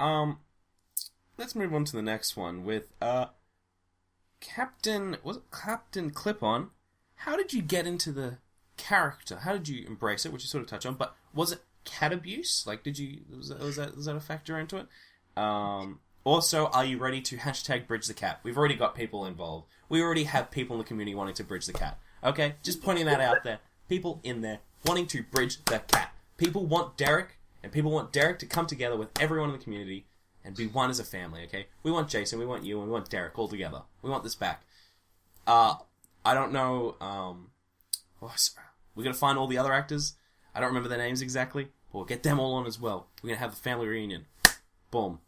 let's move on to the next one with Captain Clip-On. How did you get into the character? How did you embrace it? Which you sort of touch on, but was it cat abuse? Like, was that a factor into it? Also, are you ready to #bridge the cat? We've already got people involved. We already have people in the community wanting to bridge the cat. Okay, just pointing that out there. People in there wanting to bridge the cat. People want Derek And people want Derek to come together with everyone in the community and be one as a family, okay? We want Jason, we want you, and we want Derek all together. We want this back. I don't know, we're gonna find all the other actors. I don't remember their names exactly, but we'll get them all on as well. We're gonna have the family reunion. Boom.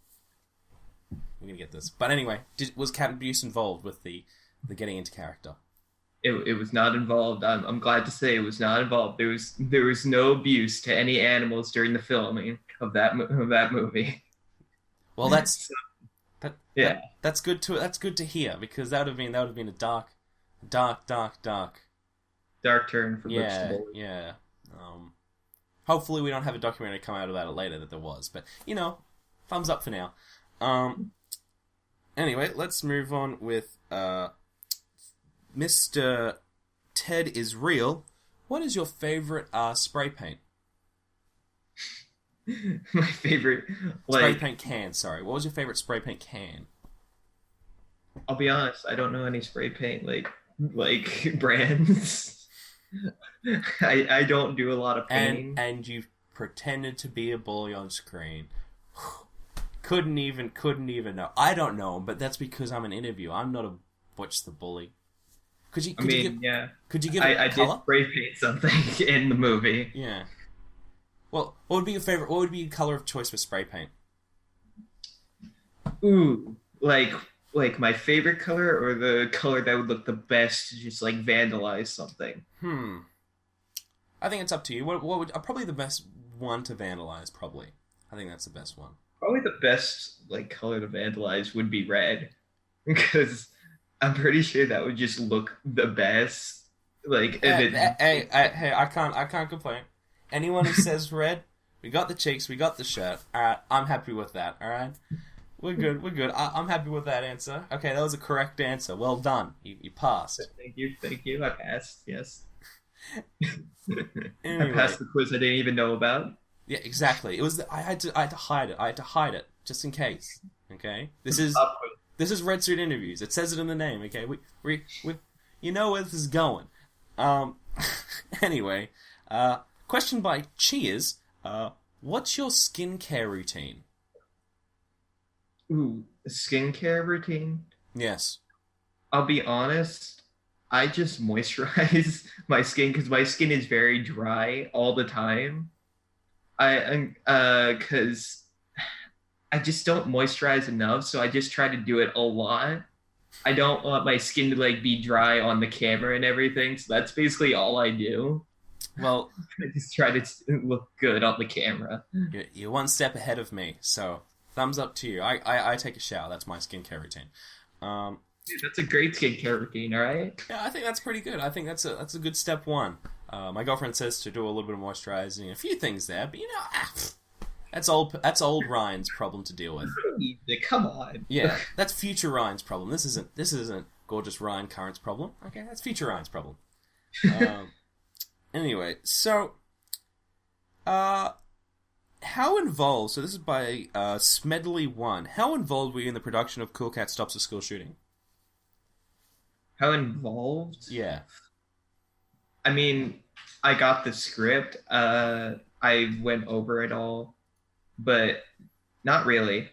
We're gonna get this. But anyway, was cat abuse involved with the getting into character? It was not involved. I'm glad to say it was not involved. There was no abuse to any animals during the filming of that movie. Well, that's yeah. That's good to hear, because that would have been a dark turn for Butch the Bully. Yeah. Hopefully we don't have a documentary come out about it later that there was, but thumbs up for now. Anyway, let's move on with Mr. Ted is Real. What is your favorite spray paint? My favorite spray paint can. Sorry, what was your favorite spray paint can? I'll be honest, I don't know any spray paint like brands. I don't do a lot of painting. And you pretended to be a bully on screen. Couldn't even know. I don't know him, but that's because I'm an interviewer. I'm not a Butch the Bully. Could you give I did spray paint something in the movie. Yeah. Well, what would be your favorite? What would be your color of choice for spray paint? Ooh, like my favorite color, or the color that would look the best to just like vandalize something. I think it's up to you. What would probably the best one to vandalize? Probably, I think that's the best one. Probably the best like color to vandalize would be red, because I'm pretty sure that would just look the best. Like, hey, I can't complain. Anyone who says red, we got the cheeks, we got the shirt. All right, I'm happy with that. All right, we're good. I'm happy with that answer. Okay, that was a correct answer. Well done. You passed. Thank you. I passed. Yes. Anyway. I passed the quiz I didn't even know about. Yeah, exactly. It was. I had to hide it. I had to hide it just in case. Okay. This is Red Suit Interviews. It says it in the name. Okay. We you know where this is going. Anyway. Question by Cheers. What's your skincare routine? Ooh, skincare routine? Yes. I'll be honest. I just moisturize my skin because my skin is very dry all the time. Because I just don't moisturize enough, so I just try to do it a lot. I don't want my skin to like be dry on the camera and everything, so that's basically all I do. Well, I just try to look good on the camera. You're one step ahead of me, so thumbs up to you. I take a shower. That's my skincare routine. Dude, that's a great skincare routine, all right? Yeah, I think that's pretty good. I think that's a good step one. My girlfriend says to do a little bit of moisturizing, a few things there, but that's old Ryan's problem to deal with. Come on. Yeah, that's future Ryan's problem. This isn't gorgeous Ryan Current's problem. Okay, that's future Ryan's problem. Anyway, so how involved? So this is by Smedley1. How involved were you in the production of Cool Cat Stops a School Shooting? How involved? Yeah. I mean, I got the script. I went over it all, but not really.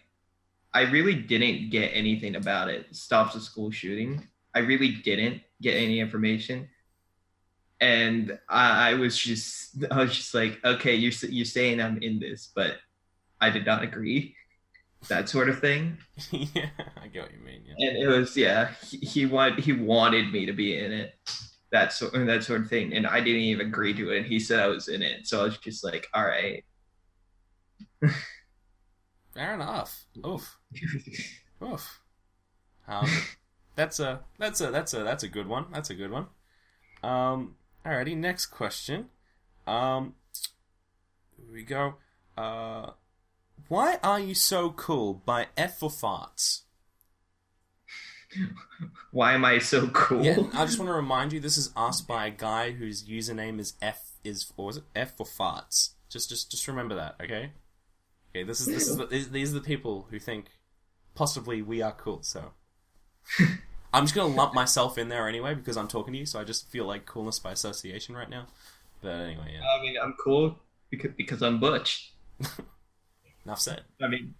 I really didn't get anything about it. Stops a school shooting. I really didn't get any information. And I was just like, okay, you're saying I'm in this, but I did not agree. That sort of thing. Yeah, I get what you mean. Yeah. And it was he wanted me to be in it, that sort of thing, and I didn't even agree to it. He said I was in it, so I was just like, all right. Fair enough. Oof. Oof. That's a good one. That's a good one. Alrighty, next question. Here we go. Why Are You So Cool by F for Farts. Why am I so cool? Yeah, I just want to remind you, this is asked by a guy whose username is F for Farts. Just remember that, okay? Okay, these are the people who think possibly we are cool, so I'm just gonna lump myself in there anyway because I'm talking to you, so I just feel like coolness by association right now. But anyway, yeah. I mean, I'm cool because I'm Butch. Enough said. I mean,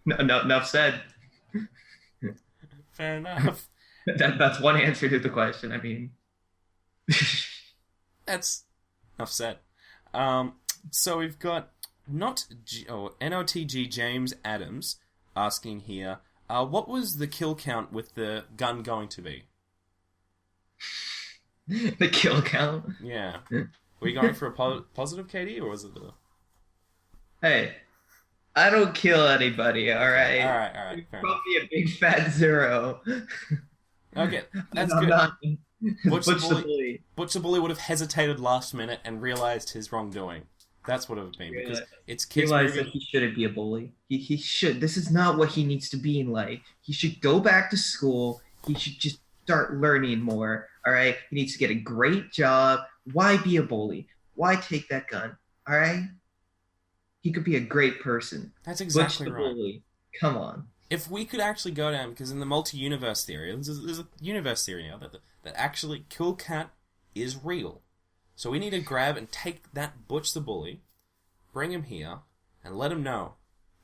no, enough said. Fair enough. That's one answer to the question. I mean, That's enough said. So we've got NOTG James Adams asking here, what was the kill count with the gun going to be? the kill count. Yeah. Were you going for a positive, Katie, or was it a... Hey, I don't kill anybody. All right. All right. Fair enough. Probably a big fat 0. Okay, that's I'm good. not. Butch Butch the the Bully. Bully. Butch the Bully would have hesitated last minute and realized his wrongdoing. That's what it would have been, because it's kids Realize movie. that he shouldn't be a bully. He should. This is not what he needs to be in life. He should go back to school. He should just start learning more. All right. He needs to get a great job. Why be a bully? Why take that gun? All right. He could be a great person. That's exactly Butch the right. Bully. Come on. If we could actually go down, because in the multi-universe theory, there's a universe theory now that actually Kill Cat is real. So we need to grab and take that Butch the Bully, bring him here, and let him know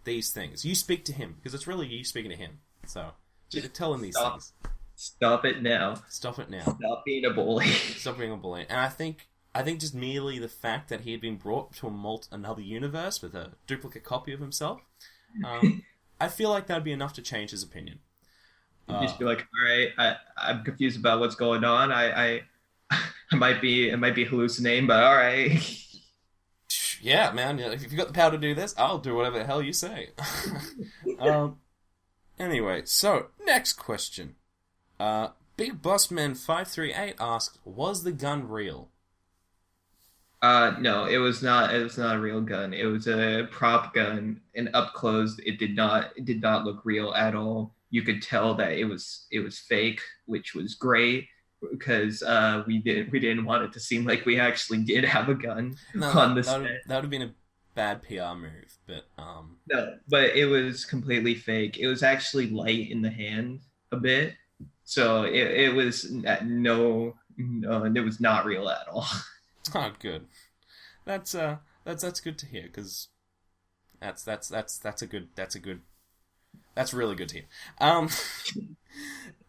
these things. You speak to him, because it's really you speaking to him. So just tell him these things. Stop it now. Stop it now. Stop being a bully. Stop being a bully. And I think just merely the fact that he had been brought to another universe with a duplicate copy of himself, I feel like that would be enough to change his opinion. Just be like, all right, I'm confused about what's going on. I might be hallucinating, but all right. Yeah, man. If you've got the power to do this, I'll do whatever the hell you say. Anyway, so next question. Big Boss Man 538 asks, "Was the gun real?" No, it was not. It was not a real gun. It was a prop gun, and up close, it did not look real at all. You could tell that it was fake, which was great because we didn't want it to seem like we actually did have a gun on the set. That would have been a bad PR move, but No, but it was completely fake. It was actually light in the hand a bit, so it was no, it was not real at all. Oh, good. That's good to hear, because that's really good to hear.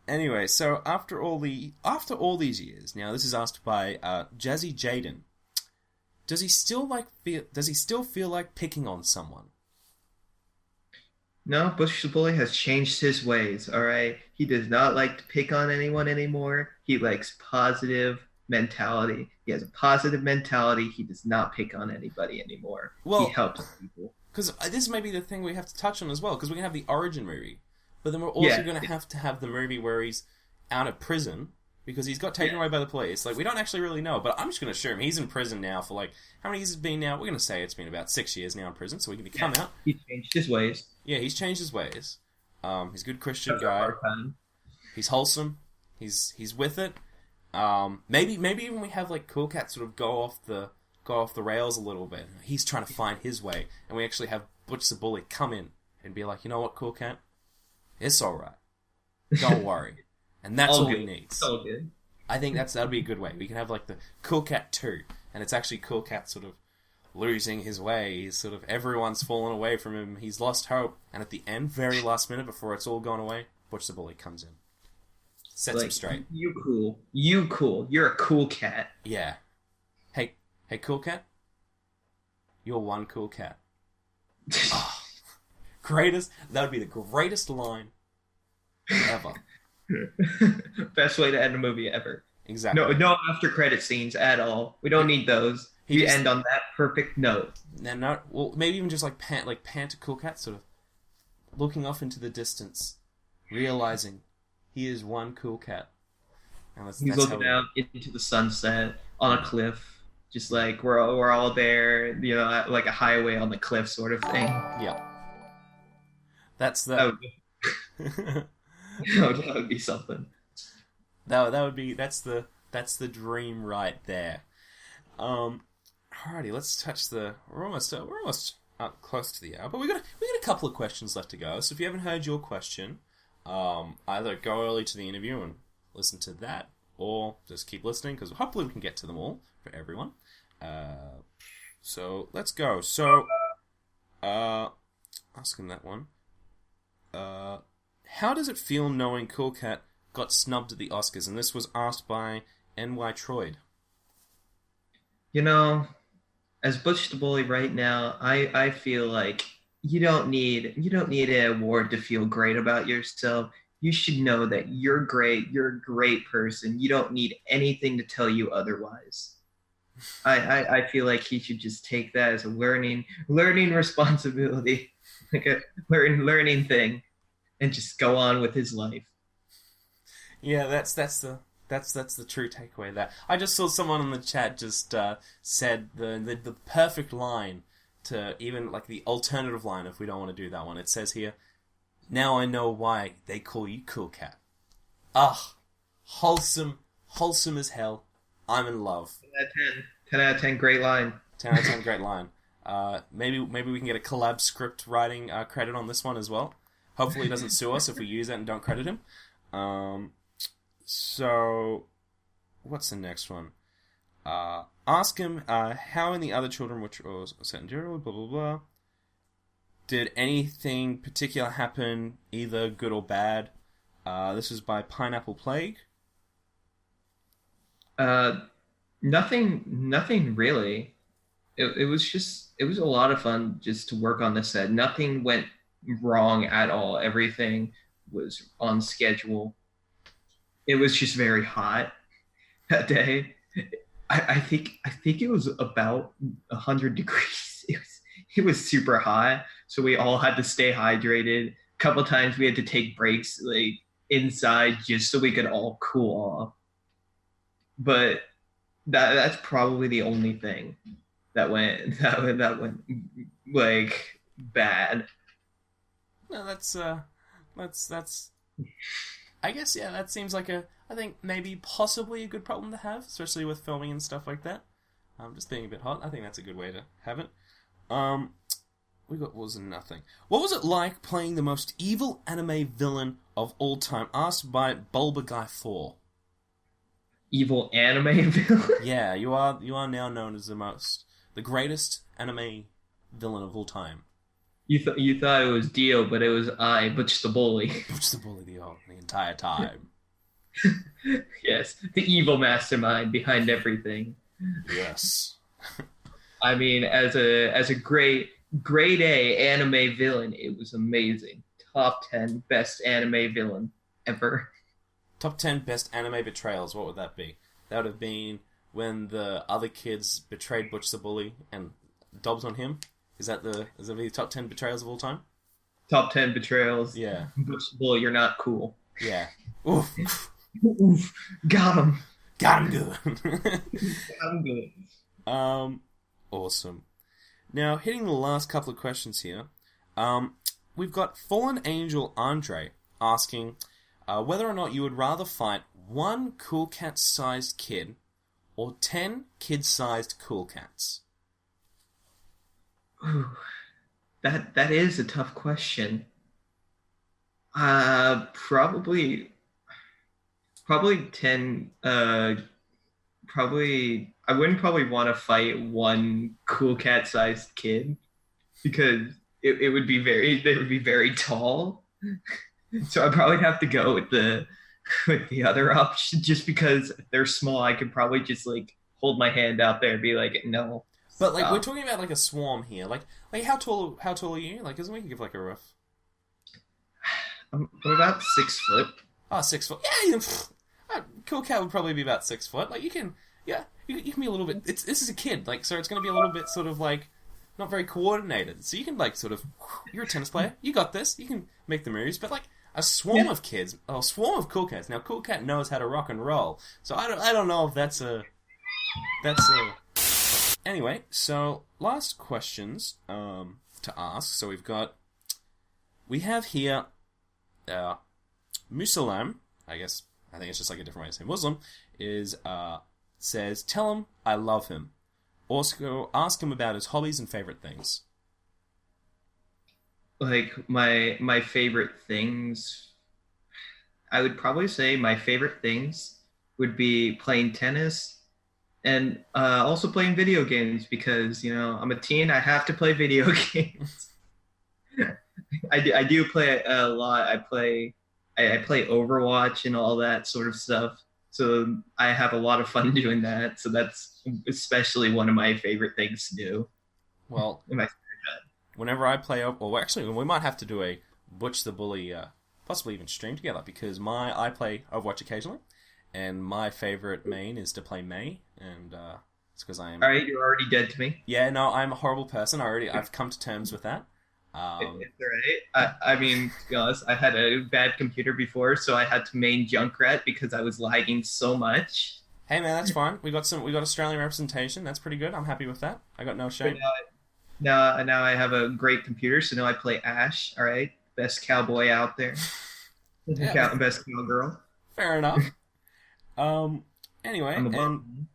Anyway, so after all these years, now this is asked by Jazzy Jaden. Does he still feel like picking on someone? No, Butch the Bully has changed his ways. All right, he does not like to pick on anyone anymore. He likes positive mentality. He has a positive mentality. He does not pick on anybody anymore. Well, he helps people. Because this may be the thing we have to touch on as well, because we're going to have the origin movie. But then we're also going to have the movie where he's out of prison, because he's got taken away by the police. Like, we don't actually really know, but I'm just going to assume he's in prison now for, like, how many years has it been now? We're going to say it's been about 6 years now in prison, so he can come out. He's changed his ways. Yeah, he's changed his ways. He's a good Christian guy. He's wholesome. He's with it. Maybe even we have, like, Cool Cat sort of go off the rails a little bit. He's trying to find his way, and we actually have Butch the Bully come in and be like, you know what, Cool Cat? It's alright. Don't worry. And that's all he needs. All good. I think that'd be a good way. We can have, like, the Cool Cat 2, and it's actually Cool Cat sort of losing his way. He's sort of, everyone's fallen away from him. He's lost hope. And at the end, very last minute, before it's all gone away, Butch the Bully comes in. Sets him straight. You cool. You're a cool cat. Yeah. Hey, Cool Cat? You're one cool cat. Oh, that would be the greatest line ever. Best way to end a movie ever. Exactly. No after credit scenes at all. We don't need those. We end on that perfect note. Well, maybe even just pan to Cool Cat, sort of looking off into the distance, realizing he is one cool cat. And he's looking out into the sunset on a cliff, just like we're all there, you know, like a highway on the cliff sort of thing. Yeah. That's the. That would be something. That's the dream right there. Alrighty, let's touch the. We're almost close to the hour, but we got a couple of questions left to go. So if you haven't heard your question, either go early to the interview and listen to that, or just keep listening, because hopefully we can get to them all for everyone. So let's go. So Ask him that one. How does it feel knowing Cool Cat got snubbed at the Oscars? And this was asked by N.Y. Troyd. You know, as Butch the Bully right now, I feel like you don't need an award to feel great about yourself. You should know that you're great. You're a great person. You don't need anything to tell you otherwise. I feel like he should just take that as a learning responsibility, like a learning thing, and just go on with his life. Yeah, that's the true takeaway there. I just saw someone in the chat just said the perfect line to even like the alternative line if we don't want to do that one. It says here, "Now I know why they call you Cool Cat." Ah, wholesome as hell. I'm in love. 10 out of 10. 10 out of 10, great line. 10 out of 10, great line. Maybe we can get a collab script writing credit on this one as well. Hopefully he doesn't sue us if we use it and don't credit him. So, what's the next one? Ask him how in the other children were set in jail, blah blah blah. Did anything particular happen, either good or bad? This is by Pineapple Plague. Nothing really. It was a lot of fun just to work on the set. Nothing went wrong at all. Everything was on schedule. It was just very hot that day. I think it was about 100 degrees. It was super hot, so we all had to stay hydrated. A couple times we had to take breaks like inside just so we could all cool off. But that's probably the only thing that went like bad. No, that's I guess, yeah, that seems like I think maybe possibly a good problem to have, especially with filming and stuff like that. Just being a bit hot, I think that's a good way to have it. What was nothing. What was it like playing the most evil anime villain of all time? Asked by Bulba Guy 4. Evil anime villain? Yeah, you are now known as the greatest anime villain of all time. You thought it was Dio, but it was Butch the Bully. Butch the Bully the entire time. Yes, the evil mastermind behind everything. Yes. I mean, as a grade A anime villain, it was amazing. Top 10 best anime villain ever. Top 10 best anime betrayals, what would that be? That would have been when the other kids betrayed Butch the Bully and dobbed on him. Is that the top 10 betrayals of all time? Top 10 betrayals. Yeah. Butch the Bully, you're not cool. Yeah. Oof. Oof. Got him. Got him good. Got him good. Awesome. Now, hitting the last couple of questions here. We've got Fallen Angel Andre asking whether or not you would rather fight one Cool Cat-sized kid or 10 kid-sized Cool Cats. Ooh, that is a tough question. Probably 10. Probably I wouldn't probably want to fight one Cool Cat-sized kid because they would be very tall. So I'd probably have to go with the other option just because if they're small. I could probably just like hold my hand out there and be like, no. But like we're talking about like a swarm here. Like how tall are you? Like, isn't we can give like a rough? I'm about 6 foot. Oh, 6 foot. Yeah, Cool Cat would probably be about 6 foot. Like you can be a little bit. This is a kid, like so it's going to be a little bit sort of like not very coordinated. So you can like sort of. You're a tennis player. You got this. You can make the moves. But like a swarm of kids, a swarm of Cool Cats. Now Cool Cat knows how to rock and roll. So I don't know if that's a. Anyway, so last questions to ask. So we have here Musalam, I think it's just like a different way to say Muslim, says, tell him I love him. Also, ask him about his hobbies and favorite things. Like my favorite things, I would probably say my favorite things would be playing tennis and also playing video games because, I'm a teen, I have to play video games. I do play a lot. I play Overwatch and all that sort of stuff. So I have a lot of fun doing that. So that's especially one of my favorite things to do Well, in my. whenever I play, well, actually, we might have to do a Butch the Bully, possibly even stream together because I play Overwatch occasionally, and my favorite main is to play Mei, and it's because I am. All right, you're already dead to me. Yeah, no, I'm a horrible person. I've come to terms with that. It's all right. I mean, to be honest, I had a bad computer before, so I had to main Junkrat because I was lagging so much. Hey man, that's fine. We got Australian representation. That's pretty good. I'm happy with that. I got no But shame. now I have a great computer, so now I play Ash. All right, best cowboy out there, Yeah, best cowgirl. fair enough. Um. Anyway, I'm a and bum.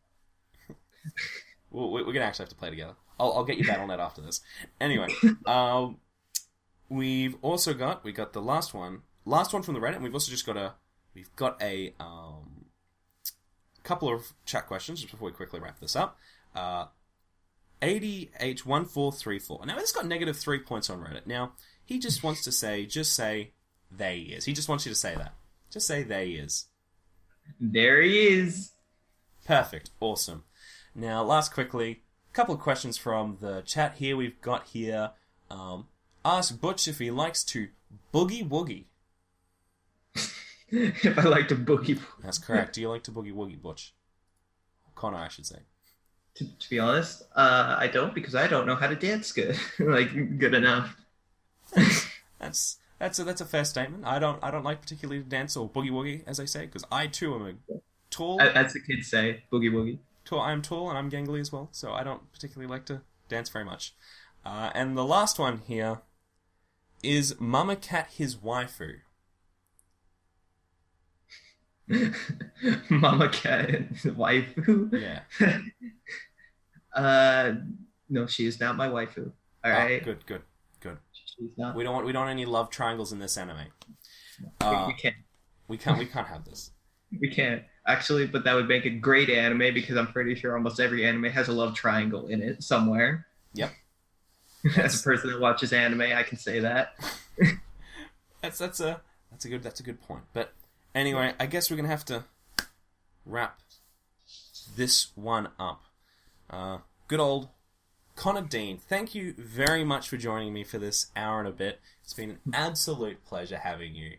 we're gonna actually have to play together. I'll get you BattleNet after this. Anyway, we've also got the last one from the Reddit, and we've also just got a couple of chat questions just before we quickly wrap this up. ADH1434. Now this got -3 points on Reddit. Now he just wants to say there he is. He just wants you to say that. Just say there he is. There he is. Perfect. Awesome. Now last quickly, a couple of questions from the chat here. We've got here. Ask Butch if he likes to boogie woogie. If I like to boogie. That's correct. Do you like to boogie woogie, Butch? Connor, I should say. To be honest, I don't because I don't know how to dance good, like good enough. That's a fair statement. I don't like particularly to dance or boogie woogie, as they say, because I too am a tall. As the kids say, boogie woogie. I'm tall and I'm gangly as well, so I don't particularly like to dance very much. And the last one here is Mama Cat his waifu. Mama cat and waifu. Yeah. No, she is not my waifu. All Oh, right, good. she's not. We don't want any love triangles in this anime. We can't. We can't have this. We can't actually, but that would make a great anime because I'm pretty sure almost every anime has a love triangle in it somewhere. Yep. As a person that watches anime, I can say that. That's a good point. But anyway, I guess we're gonna have to wrap this one up. Good old Conor Dean, thank you very much for joining me for this hour and a bit. It's been an absolute pleasure having you.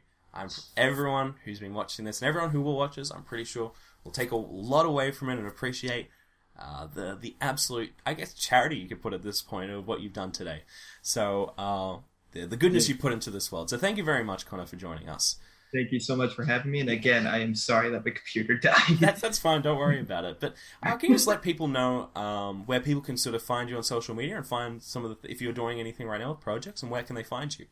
Everyone who's been watching this and everyone who will watch us, I'm pretty sure will take a lot away from it and appreciate the absolute, I guess, charity you could put at this point of what you've done today. So the goodness you put into this world. So thank you very much, Conor, for joining us. Thank you so much for having me. And again, I am sorry that my computer died. That's fine. Don't worry about it. But can you just let people know where people can sort of find you on social media and find some of if you're doing anything right now with projects, and where can they find you?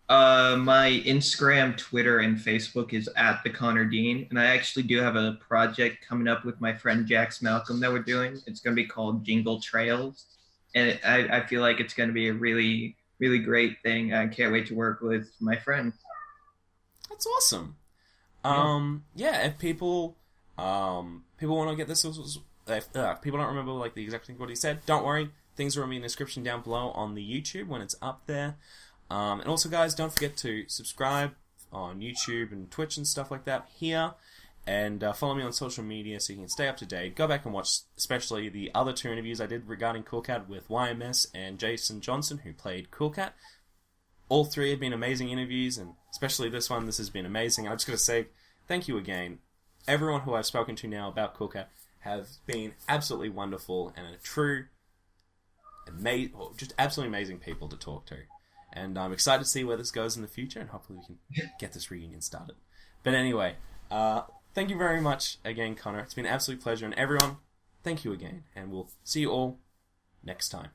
My Instagram, Twitter, and Facebook is at the Conor Dean, and I actually do have a project coming up with my friend Jax Malcolm that we're doing. It's going to be called Jingle Trails, and I feel like it's going to be a really, really great thing. I can't wait to work with my friend. That's awesome. If people want to get this, if people don't remember like the exact thing what he said, don't worry. Things are in the description down below on the YouTube when it's up there. And also, guys, don't forget to subscribe on YouTube and Twitch and stuff like that here. And follow me on social media so you can stay up to date. Go back and watch especially the other 2 interviews I did regarding Cool Cat with YMS and Jason Johnson, who played Cool Cat. All 3 have been amazing interviews, and especially this one, this has been amazing. I'm just going to say thank you again. Everyone who I've spoken to now about Cool Cat have been absolutely wonderful and a true, just absolutely amazing people to talk to. And I'm excited to see where this goes in the future, and hopefully we can get this reunion started. But anyway, thank you very much again, Conor. It's been an absolute pleasure, and everyone, thank you again, and we'll see you all next time.